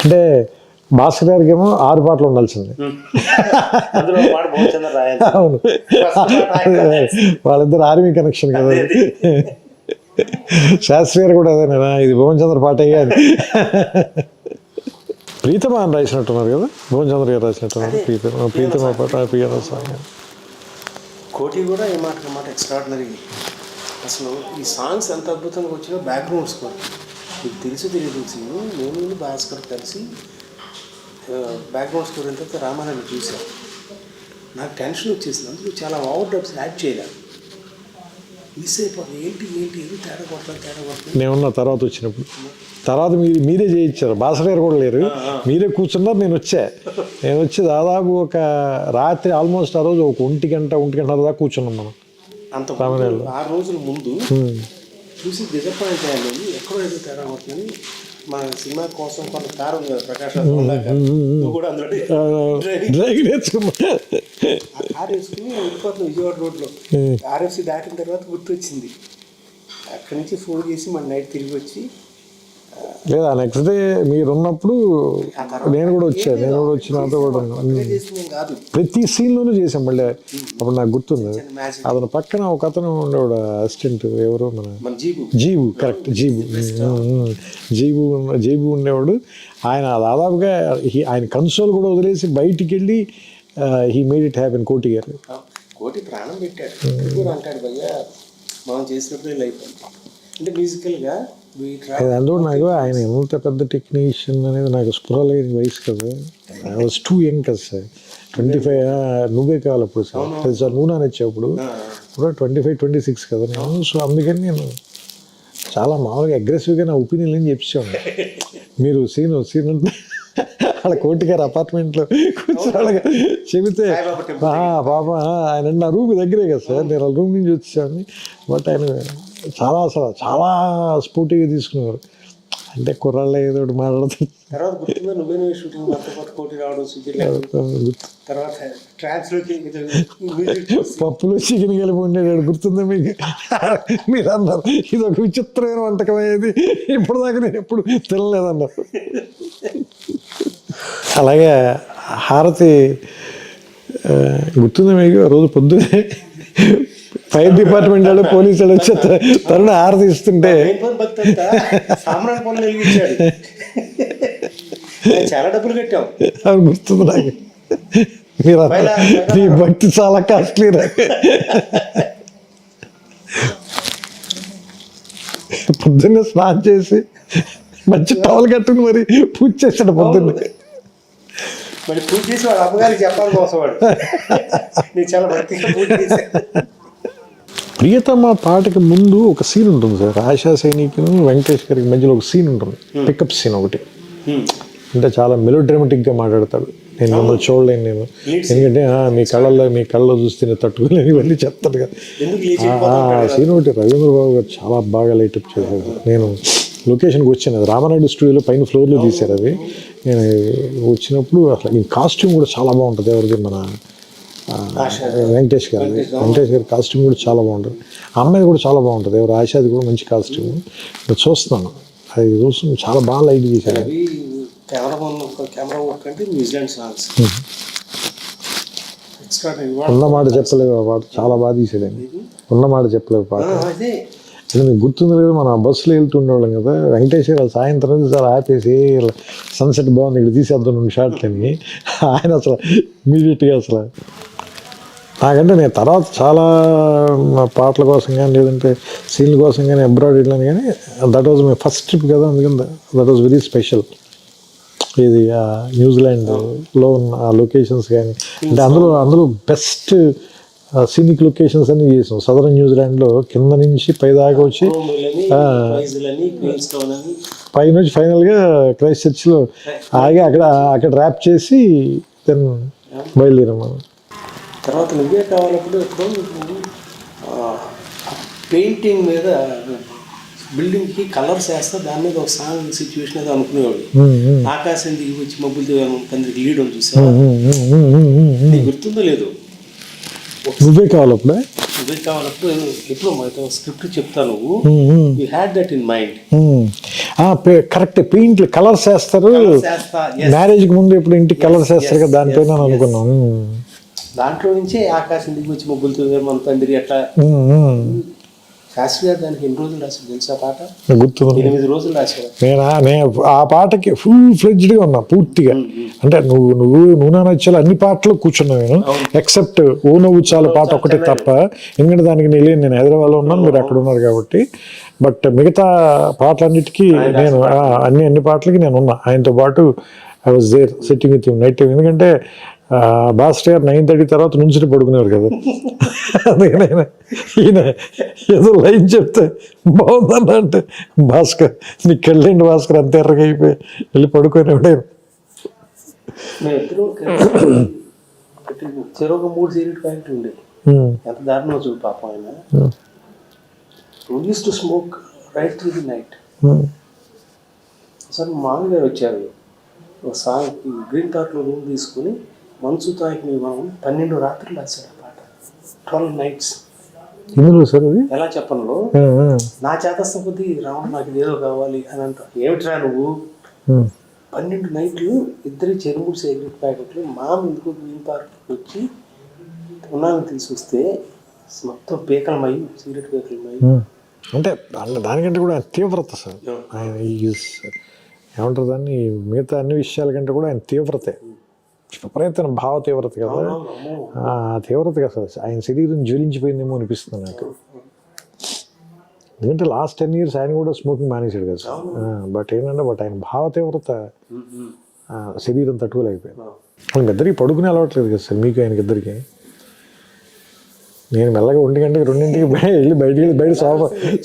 అంటే భాస్కర్ గారికి ఏమో 6 పాటలు ఉండాల్సింది. అవును, వాళ్ళిద్దరు ఆర్మీ కనెక్షన్ కదా. శాస్త్రి గారు కూడా అదేనా, ఇది భువన్ చంద్ర పాట అయ్యాది. ప్రీతమ అని రాసినట్టున్నారు కదా, భువన్ చంద్ర గారు రాసినట్టున్నారు ప్రీతమ పాట పియానో సాంగ్. కోటి కూడా ఏమాట ఎక్స్ట్రాడినరీ. అసలు ఈ సాంగ్స్ ఎంత అద్భుతంగా వచ్చినా బ్యాక్గ్రౌండ్ స్కోర్ మీకు తెలియదు నేను భాస్కర్ కలిసి బ్యాక్గ్రౌండ్ స్కోర్ ఎంత రామారాయణ చూసాను. నాకు టెన్షన్ వచ్చేసింది, అందుకు చాలా ఓవర్ డబ్స్ యాడ్ చేయలేదు. మిస్ అయిపోతుంది, ఏంటి తేడా కొట్టలేదు. నేనున్న తర్వాత వచ్చినప్పుడు మీరే చేయించారు, భాస్కర్ గారు కూడా లేరు, మీరే కూర్చున్నారు. నేను వచ్చి దాదాపు ఒక రాత్రి ఆల్మోస్ట్ ఆ రోజు ఒక 1 గంట దాకా కూర్చున్నాం మనం. అంత 6 రోజుల ముందు చూసి డిసప్పాయింట్ అయ్యాను, ఎక్కడో ఏదో తేడా కొడుతుంది. మా సినిమా కోసం కొంత కారు ఉంది కదా, ప్రకాష్ నువ్వు కూడా అందులో డ్రైవింగ్ నేర్చుకున్నా. కారు వేసుకుని వెళ్ళిపోతున్నాం విజయవాడ రోడ్లో. ఆర్ఎఫ్సి దాటిన తర్వాత గుర్తొచ్చింది, అక్కడి నుంచి ఫోన్ చేసి మన నైట్ తిరిగి వచ్చి. లేదా నెక్స్ట్ డే మీరు ఉన్నప్పుడు నేను కూడా వచ్చి నాతో కూడా కాదు, ప్రతి సీన్లోనూ చేసాం. మళ్ళీ అప్పుడు నాకు గుర్తుంది, అతను పక్కన ఒక అతను ఉండేవాడు అసిస్టెంట్, ఎవరు మన జీబు, కరెక్ట్ జీబు ఉండేవాడు. ఆయన దాదాపుగా ఆయన కన్సోల్ కూడా వదిలేసి బయటికి వెళ్ళి హీ మేడ్ ఇట్ హ్యాపెన్. కోటి గారు ప్రాణం పెట్టాడు అంటాడు భయ్యా, మనం చేసినప్పుడు లైఫ్ అంటే మ్యూజికల్గా. అందులో నాకు ఆయన ఎంత పెద్ద టెక్నీషియన్ అనేది నాకు స్పృహ లేని వయసు కదా. ఐ వాజ్ టూ యంగ్ కదా సార్, 25. నువ్వే కావాలి అప్పుడు సార్ నువ్వు నానొచ్చేప్పుడు ఇప్పుడు 25-26 కదా నేను. సో అందుకని నేను చాలా మామూలుగా అగ్రెసివ్గా నా ఒపీనియన్ అని చెప్పేవాడిని. మీరు సీన్ అంటే అలా కోటి గారు అపార్ట్మెంట్లో కూర్చోగా చెబితే పాప ఆయన నా రూమ్ దగ్గరే కదా సార్, నేను రూమ్ నుంచి వచ్చేసాను. బట్ ఆయన చాలా స్పోర్టివ్గా తీసుకునేవారు. అంటే కుర్రాళ్ళు ఏదో ఒకటి మాట్లాడుతుంది. పప్పులో చికెన్ కలిపి ఉండేవాడు, గుర్తుందా మీకు? మీరు అన్నారు ఇది ఒక విచిత్రమైన వంటకం అయ్యేది, ఇప్పటిదాకా నేను ఎప్పుడు తినలేదన్నారు. అలాగే హారతి గుర్తుందా మీకు? రోజు పొద్దునే ఫైర్ డిపార్ట్మెంట్ వాళ్ళు పోలీసు వాళ్ళు వచ్చి తరుణ హారతి ఇస్తుంటే చాలా డబ్బులు కట్టాం. అది గుర్తుంది నాకు. మీరు నీ భక్తి చాలా కాస్ట్లీ. పొద్దున్నే స్నానం చేసి మంచి టవల్ కట్టుకుని మరి పూజ చేశాడు పొద్దున్నే. మరి పూజ చేసి వాడు అమ్మగారికి చెప్పాలి కోసం వాడు నేను చాలా భక్తిగా పూజ చేశాను. ప్రియతమ పాటకి ముందు ఒక సీన్ ఉంటుంది సార్, ఆశా సైనికును వెంకటేష్ గారికి మధ్యలో ఒక సీన్ ఉంటుంది, పికప్ సీన్ ఒకటి. అంటే చాలా మెలోడ్రామాటిక్గా మాట్లాడతాడు. నేను మిమ్మల్ని చూడలేను నేను, ఎందుకంటే మీ కళ్ళలో చూస్తే తట్టుకోలేని ఇవన్నీ చెప్తాడు కదా. సీన్ ఒకటి రవీంద్ర బాబు గారు చాలా బాగా లైటప్ చేశారు. నేను లొకేషన్కి వచ్చాను, అది రామానాయుడు స్టూడియోలో పైన ఫ్లోర్లో తీశారు. అది నేను వచ్చినప్పుడు అసలు ఈ కాస్ట్యూమ్ కూడా చాలా బాగుంటుంది. ఎవరిది? మన వెంకటేష్ గారి కాస్ట్యూమ్ కూడా చాలా బాగుంటుంది. ఆ అమ్మాయి కూడా చాలా బాగుంటుంది, ఎవరు ఆశాది కూడా మంచి కాస్ట్యూమ్. నేను చూస్తున్నాను, అది చూస్తున్నాను, చాలా బాగా లైట్ చేశారు. కెమెరా వర్క్ అంటే న్యూజిలాండ్ సాంగ్స్ ఉన్నమాట చెప్పలేవు ఆ పాట చాలా బాగా తీసాడండి. ఉన్నమాట చెప్పలేవు పాట. అదే అది మీకు గుర్తుంది లేదు, మన బస్సులో వెళ్తుండేవాళ్ళం కదా, వెంకటేశ్వర సాయంత్రం సార్ ఆపేసి సన్సెట్ బాగుంది ఇక్కడ తీసేద్దాం 2 షాట్లని, ఆయన అసలు ఇమీడియట్గా అసలు నాకంటే నేను తర్వాత చాలా పాటల కోసం కానీ లేదంటే సీన్ల కోసం కానీ అబ్రాడ్ వెళ్ళాను, కానీ that was my first trip కదా, అందుకని దట్ వాజ్ వెరీ స్పెషల్. ఇది న్యూజిలాండ్లో ఉన్న ఆ లొకేషన్స్ కానీ అంటే అందులో బెస్ట్ సీనిక్ లొకేషన్స్ అన్ని చేసాం. సదరన్ న్యూజిలాండ్లో కింద నుంచి పై దాకా వచ్చి పై నుంచి ఫైనల్గా క్రైస్ట్ చర్చ్లో ఆగి అక్కడ ర్యాప్ చేసి దెన్ బయలుదేరాం మనం. తర్వాత నువ్వే కావాలప్పుడు ఇప్పుడు పెయింటింగ్ మీద బిల్డింగ్కి కలర్స్ వేస్తా దాని మీద ఒక సాంగ్ సిచ్యువేషన్ ఏదో అనుకునేవాడు. ఆకాశం దిగి వచ్చి మబ్బులతో కందరికి లీడ్ అని చూసావా, నీకు గుర్తుందో లేదు? నువ్వే కావాలప్పుడు ఎప్పుడు మాతో స్క్రిప్ట్ చెప్తాను, you had that in mind. Correct, paint colours వేస్తారు మ్యారేజ్కి ముందు, ఇప్పుడు ఇంటికి కలర్స్ వేస్తారు కదా, దానిపైన అనుకున్నాను. దాంట్లో నుంచే ఆకాశం దిగి వచ్చి మబ్బులతో మన తండ్రి అట్లా. శాస్త్రి గారు దానికి ఎన్ని రోజులు రాశారు తెలుసా పాట? గుర్తుంది, 8 రోజులు రాశారు. నేను ఆ పాటకి ఫుల్ ఫ్లెడ్జ్డ్గా ఉన్నా పూర్తిగా. అంటే నువ్వు నా నచ్చాలి అన్ని పాటలు కూర్చున్నా నేను, ఎక్సెప్ట్ ఓ నవ్వు చాలా పాట ఒకటే తప్ప. ఎందుకంటే దానికి నేను హైదరాబాద్లో ఉన్నాను, మీరు అక్కడ ఉన్నారు కాబట్టి. బట్ మిగతా పాటలన్నిటికీ నేను అన్ని పాటలకి నేను ఉన్నా ఆయనతో పాటు. I was there sitting with him night time. ఎందుకంటే భాస్కర్ గారు 9:30 తర్వాత నుంచి పడుకునేవారు కదా. ఈయన ఏదో లైన్ చెప్తే బాగుందన్న అంటే, భాస్కర్ నీకు వెళ్ళండి భాస్కర్ అంత ఎర్రగా అయిపోయి వెళ్ళి పడుకునేవాడు. చెరొక 3 సిగరెట్ ప్యాకెట్లు ఉండేది. ఎంత దారుణం చూడు పాపం ఆయన. Use to smoke right through the night. Sir మామూలు గారు వచ్చారు, ఒక సాంగ్ గ్రీన్ పార్క్లో రూమ్ తీసుకుని మనసు తాకి మనం 12 రాత్రులు రాశాడు ఆ పాట. 12 nights. సార్ అది ఎలా చెప్పను, నా చేతస్థ కొద్దీ రావడం నాకు ఇదేదో కావాలి అని అంట. ఏమిట్రా నువ్వు 12 నైట్లు ఇద్దరి చెరువుడు సిగరెట్ ప్యాకెట్లు ఎందుకు గ్రీన్ పార్క్ వచ్చి ఉన్నాను తీసుకొస్తే మొత్తం పీకలమయ్యి సిగరెట్ పీకలమయ్యి. అంటే దానికంటే కూడా తీవ్రత సార్ ఆయన ఏమంటారు దాన్ని, మిగతా అన్ని విషయాల కంటే కూడా ఆయన తీవ్రతే విపరీతమైన భావ తీవ్రత కదా. ఆ తీవ్రత కదా సార్ ఆయన శరీరం జ్వలించిపోయిందేమో అనిపిస్తుంది నాకు. ఎందుకంటే లాస్ట్ 10 years ఆయన కూడా స్మోకింగ్ మానేశాడు కదా సార్. బట్ ఆయన భావ తీవ్రత శరీరం తట్టుకోలేకపోయింది. వాళ్ళకి ఇద్దరికి పడుకునే అలవాట్లేదు కదా సార్ మీకు ఆయనకి ఇద్దరికి. నేను మెల్లగా 1 గంటకి 2 వెళ్ళి బయట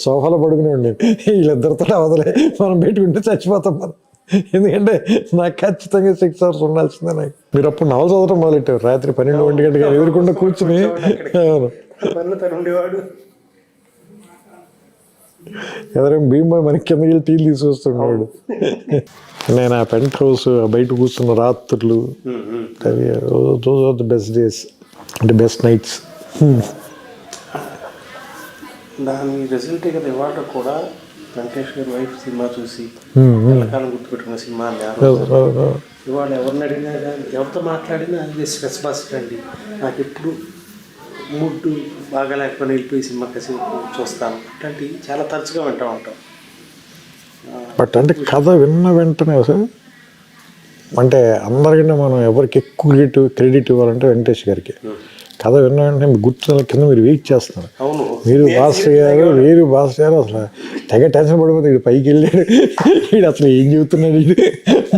సోఫాలో పడుకునే ఉండి వీళ్ళిద్దరితో అవదలే మనం పెట్టుకుంటే చచ్చిపోతాం మనం. ఎందుకంటే నాకు ఖచ్చితంగా 6 hours ఉండాల్సిందే. నాకు మీరు అప్పుడు నవలు చదవడం మొదలెట్టారు రాత్రి 12-1 గంటగా ఎదురుకుండా కూర్చుని. ఎవరైనా భీమ్బాయ్ మనకి కిందకి వెళ్ళి టీలు తీసుకొస్తున్నాడు. నేను ఆ పెంట్ హౌస్ బయట కూర్చున్న రాత్రులు, those are the best days, అంటే బెస్ట్ నైట్స్. దాని రిజల్ట్ కదా ఇవాళ కూడా వెంకటేష్ గారి వైఫ్ సినిమా చూసి కాలం గుర్తుపెట్టుకున్న సినిమా. ఇవాళ ఎవరిని అడిగినా కానీ ఎవరితో మాట్లాడినా అది స్ట్రెస్ బస్టర్ అండి. నాకు ఎప్పుడు మూడ్ బాగా లేకపోయినా వెళ్ళిపోయి సినిమా కాసేపు చూస్తాను. అట్లాంటివి చాలా తరచుగా వింటూ ఉంటాం. బట్ అంటే కథ విన్న వెంటనే సార్, అంటే అందరికంటే మనం ఎవరికి ఎక్కువ క్రెడిట్ ఇవ్వాలంటే వెంకటేష్ గారికి. కథ విన్న వెంటనే గుర్తు కింద మీరు వెయిట్ చేస్తున్నారు. మీరు భాస్కర్ గారు అసలు తెగ టెన్షన్ పడిపోతే వీడు పైకి వెళ్ళాడు, వీడు అసలు ఏం చెబుతున్నాడు, వీడు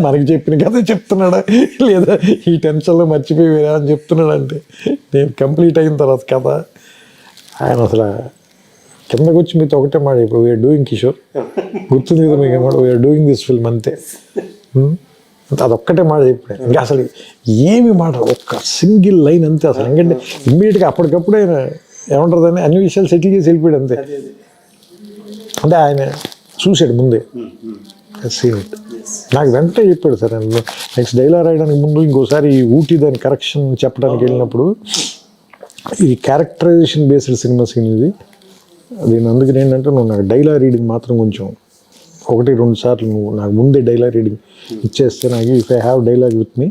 మనకి చెప్పిన కథ చెప్తున్నాడా లేదా ఈ టెన్షన్లో మర్చిపోయి వేరే అని చెప్తున్నాడు. అంటే నేను కంప్లీట్ అయిన తర్వాత కథ ఆయన అసలు కిందకు వచ్చి మీతో ఒకటే మాట, ఇప్పుడు వీఆర్ డూయింగ్ కిషోర్ గుర్తుంది కదా మీకు ఏమాట, వీఆర్ డూయింగ్ దిస్ ఫిల్మ్ అంతే. అదొక్కటే మాట చెప్పాడు, ఇంకా అసలు ఏమి మాట, ఒక్క సింగిల్ లైన్ అంతే. అసలు ఎందుకంటే ఇమ్మీడియట్గా అప్పటికప్పుడు ఆయన ఏమంటారు దాన్ని అన్ని విషయాలు సెటిల్ చేసి వెళ్ళిపోయాడు అంతే. అంటే ఆయన చూశాడు ముందే సీన్. నాకు వెంటనే చెప్పాడు సార్. ఆయన నెక్స్ట్ డైలాగ్ రాయడానికి ముందు ఇంకోసారి ఊటీ దాని కరెక్షన్ చెప్పడానికి వెళ్ళినప్పుడు, ఇది క్యారెక్టరైజేషన్ బేస్డ్ సినిమా సీన్ ఇది, దీని అందుకని ఏంటంటే నువ్వు నాకు డైలాగ్ రీడింగ్ మాత్రం కొంచెం 1-2 సార్లు నువ్వు నాకు ముందే డైలాగ్ రీడింగ్ ఇచ్చేస్తే నాకు if I have dialogue with me,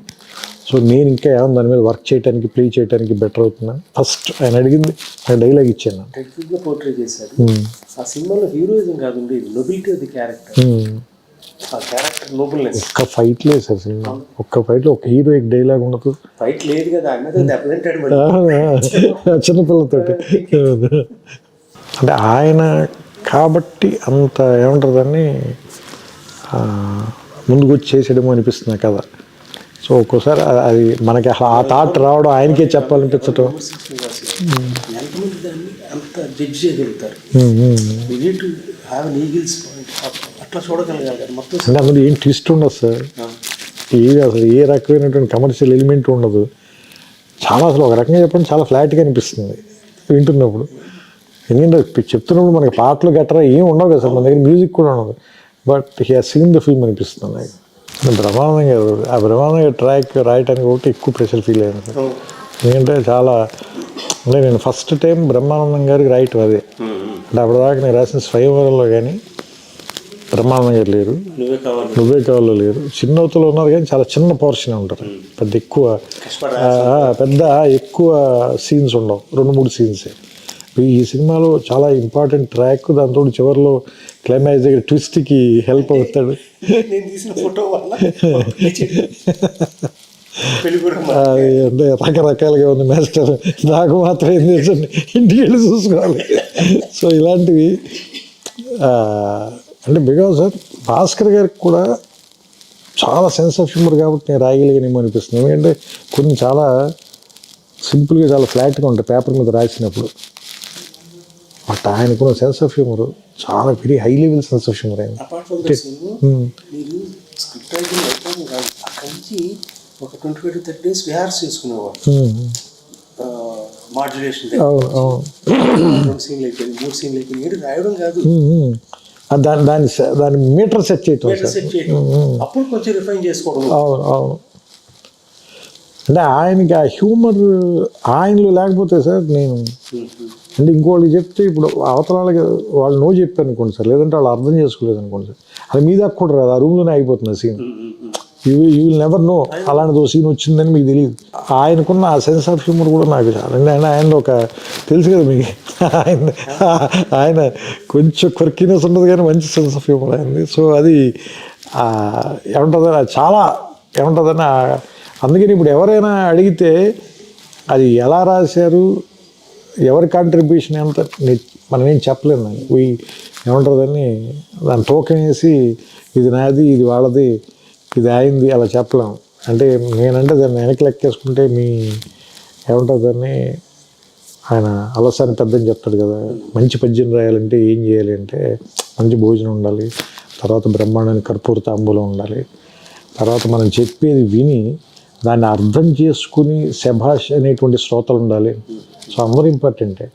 so నేను ఇంకా ఏమన్నా దాని మీద వర్క్ చేయడానికి ప్లే చేయడానికి బెటర్ అవుతున్నా ఫస్ట్ ఆయన అడిగింది ఆ డైలాగ్ ఇచ్చాను. టెక్నిక్గా పోర్ట్రే చేశాడు. ఆ సినిమాలో హీరోయిజం కాదు ఉండేది, నొబిలిటీ ఆఫ్ ది క్యారెక్టర్. ఆ క్యారెక్టర్ నోబుల్నెస్. ఒక్క ఫైట్ లేదు సార్ సినిమా, ఒక్క ఫైట్లో ఒక హీరోయిక్ డైలాగ్ ఉండదు. ఫైట్ లేదు కదా అన్నది దెబ్బతింటాడు చిన్నపిల్లతోటి. అంటే ఆయన కాబట్టి అంత ఏమంటారు దాన్ని ముందుకు వచ్చి చేసేయడమో అనిపిస్తుంది కదా. సో ఒక్కోసారి అది మనకి ఆ థాట్ రావడం ఆయనకే చెప్పాలనిపించటం. ఎంతమంది దాన్ని అంత జడ్జ్ చేయగలుగుతారు, అట్లా చూడగలగాలి మొత్తం. అంటే అందులో ఏం ట్విస్ట్ ఉండదు సార్, ఏది అసలు ఏ రకమైనటువంటి కమర్షియల్ ఎలిమెంట్ ఉండదు. చాలా అసలు ఒక రకంగా చెప్పండి చాలా ఫ్లాట్గా అనిపిస్తుంది వింటున్నప్పుడు. ఎందుకంటే చెప్తున్నప్పుడు మనకి పాటలు గట్రా ఏం ఉండవు కదా సార్, మన దగ్గర మ్యూజిక్ కూడా ఉండదు. But he has seen the film అనిపిస్తుంది నాకు. బ్రహ్మానందం గారు ఆ బ్రహ్మానందం గారు ట్రాక్ రాయటానికి ఒకటి ఎక్కువ ప్రెషర్ ఫీల్ అయ్యాను సార్. ఎందుకంటే చాలా అంటే నేను ఫస్ట్ టైం బ్రహ్మానందం గారికి రాయటం అదే. అంటే అప్పటిదాకా నేను రాసిన స్వయంవరంలో కానీ బ్రహ్మానందం గారు లేరు, నువ్వే కావాలో లేరు, చిన్నవతలో ఉన్నారు కానీ చాలా చిన్న పోర్షన్ ఉంటారు. పెద్ద ఎక్కువ సీన్స్ ఉండవు, 2-3 సీన్సే. ఈ సినిమాలో చాలా ఇంపార్టెంట్ ట్రాక్, దాంతో చివరిలో క్లైమాక్స్ దగ్గర ట్విస్ట్కి హెల్ప్ అవుతాడు. అంటే రకరకాలుగా ఉంది మాస్టర్, నాకు మాత్రం ఏం తెలుసండి, ఇంటికి వెళ్ళి చూసుకోవాలి. సో ఇలాంటివి అంటే బికాజ్ సార్ భాస్కర్ గారికి కూడా చాలా సెన్స్ ఆఫ్ హ్యూమర్ కాబట్టి నేను రాయగలిగానేమో అనిపిస్తుంది. ఎందుకంటే కొన్ని చాలా సింపుల్గా చాలా ఫ్లాట్గా ఉంటాయి పేపర్ మీద రాసినప్పుడు. బట్ ఆయనకున్న సెన్స్ ఆఫ్ హ్యూమర్ చాలా very high level sense of humour ఆయన. ఒక 25-30 days రిహార్స్ చేసుకునేవాడు. మాడ్యులేషన్ 2 సీన్లు అయిపోయింది, 3 సీన్లు అయిపోయింది, రాయడం కాదు, దాని మీటర్ సెట్ చేయటం, అప్పుడు కొంచెం రిఫైన్ చేసుకోవడం. అవును అవును. అంటే ఆయనకి ఆ హ్యూమర్ ఆయనలో లేకపోతే సార్ నేను అంటే ఇంకోళ్ళకి చెప్తే ఇప్పుడు అవతల వాళ్ళకి వాళ్ళు నో చెప్పారు అనుకోండి సార్, లేదంటే వాళ్ళు అర్థం చేసుకోలేదు అనుకోండి సార్, అది మీ దాకా కూడా రాదు, ఆ రూమ్లోనే అయిపోతుంది scene. You will never know అలాంటిది సీన్ వచ్చిందని మీకు తెలియదు. ఆయనకున్న ఆ సెన్స్ ఆఫ్ హ్యూమర్ కూడా నాకు చాలా అంటే ఆయన ఒక తెలుసు కదా మీకు, ఆయన కొంచెం క్వర్కినెస్ ఉండదు కానీ మంచి సెన్స్ ఆఫ్ హ్యూమర్ అయింది. సో అది ఏముంటుందని చాలా ఏముంటుందని అందుకని ఇప్పుడు ఎవరైనా అడిగితే అది ఎలా రాశారు, ఎవరి కాంట్రిబ్యూషన్ ఎంత మనం ఏం చెప్పలేము. దాన్ని ఏముంటుందని దాన్ని టోకెన్ వేసి ఇది నాది ఇది వాళ్ళది ఇది అయింది అలా చెప్పలేము. అంటే నేనంటే దాన్ని వెనక్కి లెక్కేసుకుంటే మీ ఏముంటుంది దాన్ని ఆయన అలసాని పెద్దని చెప్తాడు కదా, మంచి పద్యం రాయాలంటే ఏం చేయాలి అంటే మంచి భోజనం ఉండాలి, తర్వాత బ్రహ్మాండానికి కర్పూర తాంబూలం ఉండాలి, తర్వాత మనం చెప్పేది విని దాన్ని అర్థం చేసుకుని శభాష్ అనేటువంటి శ్రోతలు ఉండాలి. సో అందరూ ఇంపార్టెంటే.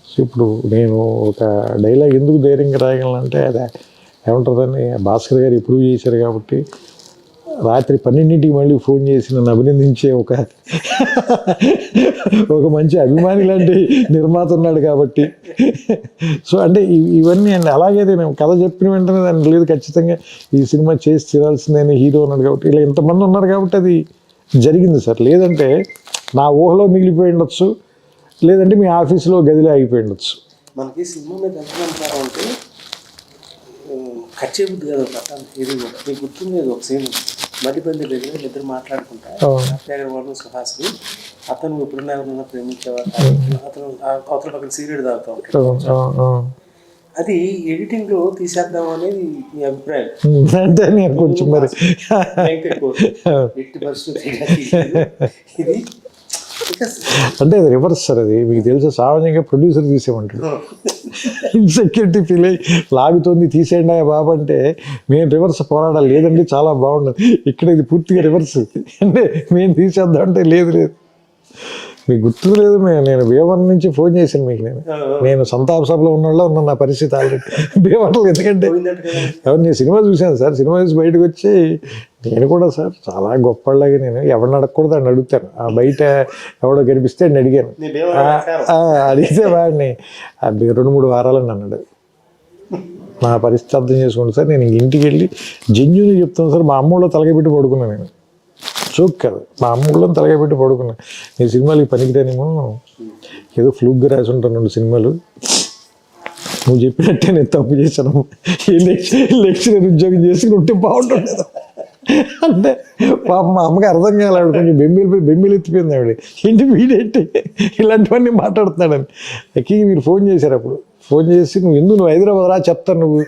సో ఇప్పుడు నేను ఒక డైలాగ్ ఎందుకు ధైర్యంగా రాయగలనంటే అదే ఏముంటుందని భాస్కర్ గారు ఇంప్రూవ్ చేశారు కాబట్టి రాత్రి 12ంటికి మళ్ళీ ఫోన్ చేసి నన్ను అభినందించే ఒక మంచి అభిమాని లాంటి నిర్మాత ఉన్నాడు కాబట్టి. సో అంటే ఇవన్నీ అండి. అలాగే నేను కథ చెప్పిన వెంటనే దాన్ని లేదు ఖచ్చితంగా ఈ సినిమా చేసి తీరాల్సిందే హీరో ఉన్నాడు కాబట్టి ఇలా ఇంతమంది ఉన్నారు కాబట్టి అది జరిగింది సార్. లేదంటే నా ఊహలో మిగిలిపోయి ఉండొచ్చు, లేదంటే మీ ఆఫీసులో గదిలో అయిపోయి ఉండొచ్చు. మనకి సినిమా మీద ఎంత అంటే ఖర్చే బుద్ధి కదా కథ. ఇది మీకు గుర్తుంది ఒక సీన్ మడిపల్లి దగ్గర ఇద్దరు మాట్లాడుకుంటా, అగర్వాల్ సుహాస్ని, అతను ఎప్పుడన్నా ఎవరన్నా ప్రేమించేవారు, అతను అవతల పక్కన సిగరెట్ తాగుతూ ఉంటాడు. అది ఎడిటింగ్ లో తీసేద్దాం అనేది మీ అభిప్రాయం? అంటే నేను కొంచెం మరి ఎట్టి పరిస్థితులు ఇది అంటే అది రివర్స్ సార్. అది మీకు తెలుసా, సామాన్యంగా ప్రొడ్యూసర్ తీసేయమంటాడు, ఇన్సెక్యూరిటీ ఫీల్ అయ్యి లాగుతోంది తీసేయండి బాబు అంటే మేము రివర్స్ పోరాడాలి, లేదండి చాలా బాగుండదు. ఇక్కడ ఇది పూర్తిగా రివర్స్ అంటే మేము తీసేద్దాం అంటే లేదు లేదు. మీకు గుర్తు లేదు, నేను భీమవరం నుంచి ఫోన్ చేశాను మీకు. నేను సంతాప సభలో ఉన్నోళ్ళ ఉన్న నా పరిస్థితి ఆల్రెడీ భీమవరంలో. ఎందుకంటే ఎవరు నేను సినిమా చూశాను సార్, సినిమా చూసి బయటకు వచ్చి నేను కూడా సార్ చాలా గొప్పలాగా నేను ఎవరిని అడగకూడదు అని అడుగుతాను. ఆ బయట ఎవడో కనిపిస్తే నేను అడిగాను, అడిగితే వాడిని 2-3 వారాలని అన్నాడు. నా పరిస్థితి అర్థం చేసుకోండి సార్. నేను ఇంటికి వెళ్ళి జెన్యూన్గా చెప్తాను సార్, మా అమ్మలో తలగబెట్టి పడుకున్నాను నేను. జోక్ కాదు, మా అమ్మ ఊళ్ళో తలగా పెట్టి పడుకున్నా, నీ సినిమాలకి పనికిరానేమో, ఏదో ఫ్లూక్గా రాసి ఉంటాను 2 సినిమాలు, నువ్వు చెప్పినట్టే నేను తప్పు చేశాను, లెక్చరర్ ఉద్యోగం చేసుకుని ఉంటే బాగుంటుంది అంటే పాప మా అమ్మకి అర్థం కాలేదు. ఆవిడ కొంచెం బెంబీలు ఎత్తిపోయింది ఆవిడ, ఏంటి వీడేంటి ఇలాంటివన్నీ మాట్లాడుతున్నాడని. ఎక్కి మీరు ఫోన్ చేశారు, అప్పుడు ఫోన్ చేసి నువ్వు హైదరాబాద్ రా చెప్తాను, నువ్వు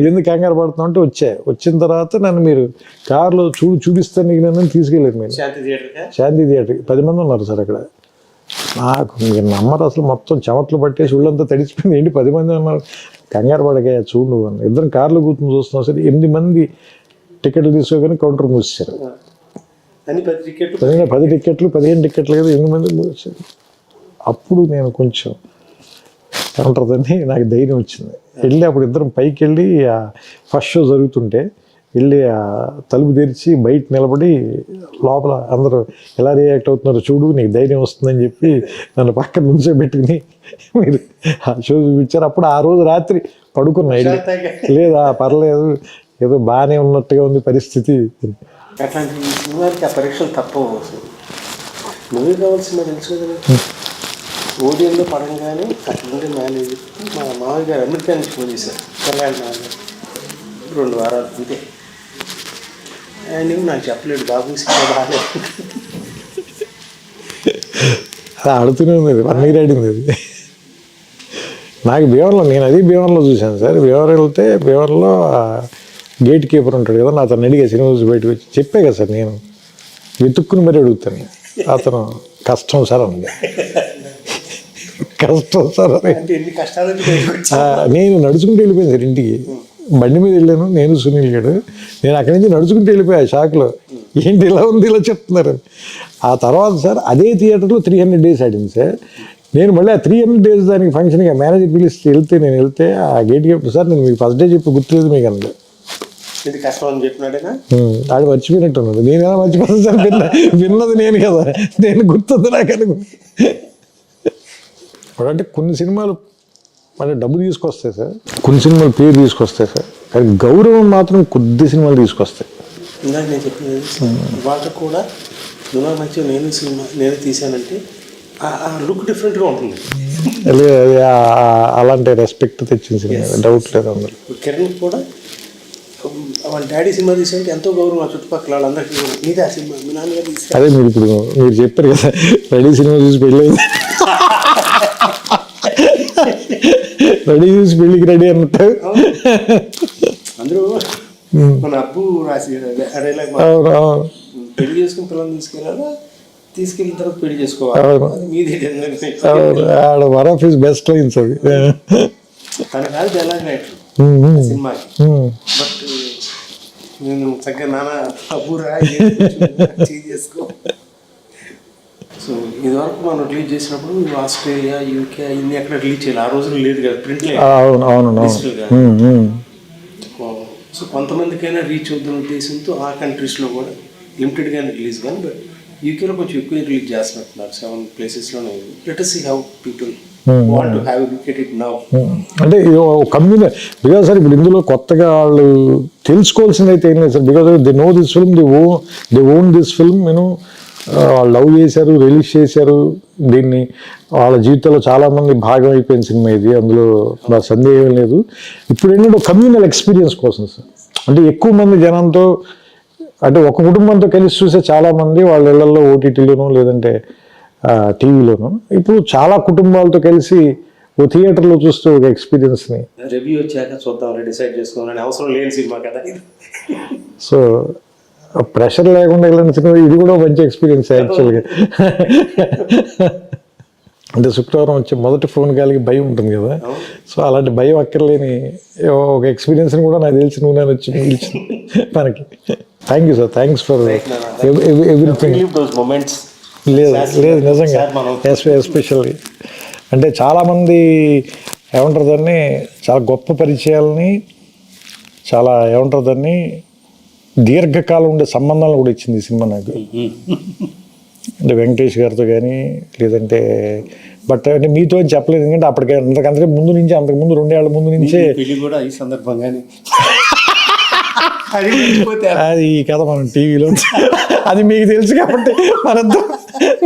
ఎందుకు కంగారు పడుతున్నావు అంటే వచ్చిన తర్వాత నన్ను మీరు కారులో చూపిస్తాను నీకు నన్ను తీసుకెళ్ళారు. మీరు శాంతి థియేటర్కి 10 మంది ఉన్నారు సార్ అక్కడ. నాకు మీరు నమ్మరు అసలు, మొత్తం చెమట్లు పట్టేసి ఒళ్ళంతా తడిచిపోయింది, ఏంటి 10 మంది ఉన్నారు, కంగారు పడగా చూడు నువ్వు అని. ఇద్దరం కార్లో కూర్చొని చూస్తున్నాం సరే, 8 మంది టికెట్లు తీసుకోగానే కౌంటర్ మూసేశారు. 10 టికెట్లు 15 టికెట్లు కదా, 8 మంది మూసేశారు. అప్పుడు నేను కొంచెం ఏమంటుందని నాకు ధైర్యం వచ్చింది. వెళ్ళి అప్పుడు ఇద్దరం పైకి వెళ్ళి ఆ ఫస్ట్ షో జరుగుతుంటే వెళ్ళి ఆ తలుపు తెరిచి బయట నిలబడి లోపల అందరూ ఎలా రియాక్ట్ అవుతున్నారో చూడు, నీకు ధైర్యం వస్తుందని చెప్పి నన్ను పక్కన నుంచో పెట్టుకుని మీరు ఆ షో చూపించారు. అప్పుడు ఆ రోజు రాత్రి పడుకున్నా, వెళ్ళి లేదా పర్లేదు ఏదో బాగానే ఉన్నట్టుగా ఉంది పరిస్థితి. అట్లాంటి సినిమాలకి ఆ పరీక్షలు తప్పవు. మూవీ కావాల్సిన తెలుసు కదా, ఓడియంలో పడంగానే అట్లుండే మేనేజర్ మా మామయ్య గారు అమెరికా నుంచి ఫోన్ చేశారు, కళ్యాణ్ నాన్న 2 వారాలు అంతే. ఆయన నాకు చెప్పలేడు, బాబు సినిమా బాగాలేదు ఆడుతూనే ఉంది, 1 year ఆడింది అది. నాకు భీవరంలో, నేను అది భీవరంలో చూశాను సార్. భీవరం వెళ్తే భీవరంలో గేట్ కీపర్ ఉంటాడు కదా, అతను అడిగా సినిమా చూసి బయటకు వచ్చి చెప్పే కదా సార్, నేను వెతుక్కుని మరీ అడుగుతాను. అతను కష్టం సార్ అండి, కష్టం సార్ అని. నేను నడుచుకుంటూ వెళ్ళిపోయాను సార్ ఇంటికి, బండి మీద వెళ్ళాను నేను సునీల్ గారు. నేను అక్కడి నుంచి నడుచుకుంటూ వెళ్ళిపోయా షాక్లో, ఏంటి ఇలా ఉంది ఇలా చెప్తున్నారు. ఆ తర్వాత సార్ అదే థియేటర్లో 300 days ఆడింది సార్. నేను మళ్ళీ ఆ 300 days దానికి ఫంక్షన్గా మేనేజర్ పిలిస్తే నేను వెళ్తే ఆ గేట్ కీపర్ సార్ నేను మీకు ఫస్ట్ డే చెప్పి గుర్తులేదు మీకు అన్నాడు. ఇది కష్టం అని చెప్పినాడేనా, ఆడు మర్చిపోయినట్టున్నాడు. నేను ఎలా మర్చిపోతాను సార్, విన్నది నేను కదా, నేను గుర్తుంది నాకు అనుకుంది. అంటే కొన్ని సినిమాలు అంటే డబ్బు తీసుకొస్తాయి సార్, కొన్ని సినిమాలు పేరు తీసుకొస్తాయి సార్, కానీ గౌరవం మాత్రం కొద్ది సినిమాలు తీసుకొస్తాయి. ఇందాక నేను చెప్పినది వాళ్ళకి కూడా నువ్వు మంచిగా నేను తీసానంటే ఆ లుక్ డిఫరెంట్గా ఉంటుంది. అలాంటి రెస్పెక్ట్ తెచ్చిన సినిమా, డౌట్ లేదు అందులో. కిరణ్ కూడా వాళ్ళ డాడీ సినిమా తీసానంటే ఎంతో గౌరవం ఆ చుట్టుపక్కల వాళ్ళందరికీ. నీదే ఆ సినిమా, మీ నాన్నగారు తీసా. అదే మీరు ఇప్పుడు మీరు చెప్పారు కదా రెడీ సినిమా చూసి పెళ్ళి రెడీ చూసి పెళ్ళికి రెడీ అన్నట్టు అందరూ మన అబ్బు రాసి పెళ్లి చేసుకుని పిల్లల్ని తీసుకెళ్ళిన తర్వాత పెళ్లి చేసుకోవాలి, మీది one of his best lines అవి. తన కాదు డైలాగ్ సినిమాకి, బట్ నేను చక్కగా నాన్న అబ్బురా చేసుకో. సో ఇదివరకు మనం రిలీజ్ చేసినప్పుడు ఆస్ట్రేలియా యూకే ఇన్ని ఎక్కడ రిలీజ్ చేయాలి, ఆ రోజులు లేదు కదా, ప్రింట్ లేదు. సో కొంతమందికైనా రీచ్ అవుతున్న ఉద్దేశంతో ఆ కంట్రీస్లో కూడా లిమిటెడ్గానే రిలీజ్ కానీ, బట్ యూకేలో కొంచెం ఎక్కువ రిలీజ్ చేస్తున్నట్టున్నారు 7 ప్లేసెస్లోనే. Let us see how people want to have a look at it now. అంటే కమ్యూనిటీ బికాజ్ సార్ ఇప్పుడు ఇందులో కొత్తగా వాళ్ళు తెలుసుకోవాల్సింది అయితే ఏం లేదు sir, because they know this film, they own this film. వాళ్ళు లవ్ చేశారు, రిలీజ్ చేశారు దీన్ని, వాళ్ళ జీవితంలో చాలామంది భాగం అయిపోయిన సినిమా ఇది, అందులో నా సందేహం లేదు. ఇప్పుడు ఏంటంటే కమ్యూనల్ ఎక్స్పీరియన్స్ కోసం సార్, అంటే ఎక్కువ మంది జనంతో, అంటే ఒక కుటుంబంతో కలిసి చూసే చాలామంది వాళ్ళ ఇళ్లలో ఓటీటీలోనూ లేదంటే టీవీలోనూ, ఇప్పుడు చాలా కుటుంబాలతో కలిసి ఓ థియేటర్లో చూస్తూ ఒక ఎక్స్పీరియన్స్ని రివ్యూ వచ్చాక చూద్దాం డిసైడ్ చేసుకోవాలని అవసరం లేని సినిమా కదా. సో ప్రెషర్ లేకుండా వెళ్ళిన సినిమా ఇది కూడా మంచి ఎక్స్పీరియన్స్ యాక్చువల్గా. అంటే శుక్రవారం వచ్చే మొదటి ఫోన్ కాల్కి భయం ఉంటుంది కదా, సో అలాంటి భయం అక్కర్లేని ఒక ఎక్స్పీరియన్స్ని కూడా నాకు తెలిసి నువ్వు నేను వచ్చి పిలిచింది మనకి. Thank you sir, thanks for everything. లేదు నిజంగా ఎస్పెషల్లీ అంటే చాలామంది ఏమంటారు దాన్ని, చాలా గొప్ప పరిచయాలని, చాలా ఏమంటారు దాన్ని దీర్ఘకాలం ఉండే సంబంధాలు కూడా ఇచ్చింది ఈ సినిమా నాకు. అంటే వెంకటేష్ గారితో కానీ లేదంటే బట్ అంటే మీతో అని చెప్పలేదు, ఎందుకంటే అప్పటికే అంతకంటే ముందు నుంచి, అంతకుముందు 2 ఏళ్ల ముందు నుంచే కూడా ఈ సందర్భంగానే అది ఈ కథ మనం టీవీలో అది మీకు తెలుసు కాబట్టి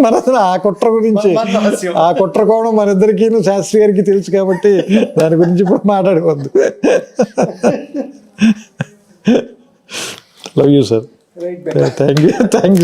మనిద్దరు ఆ కుట్ర గురించి ఆ కుట్ర కోణం మనిద్దరికి శాస్త్రి గారికి తెలుసు కాబట్టి దాని గురించి ఇప్పుడు మాట్లాడుకోవద్దు. Love you sir. Right. Thank you.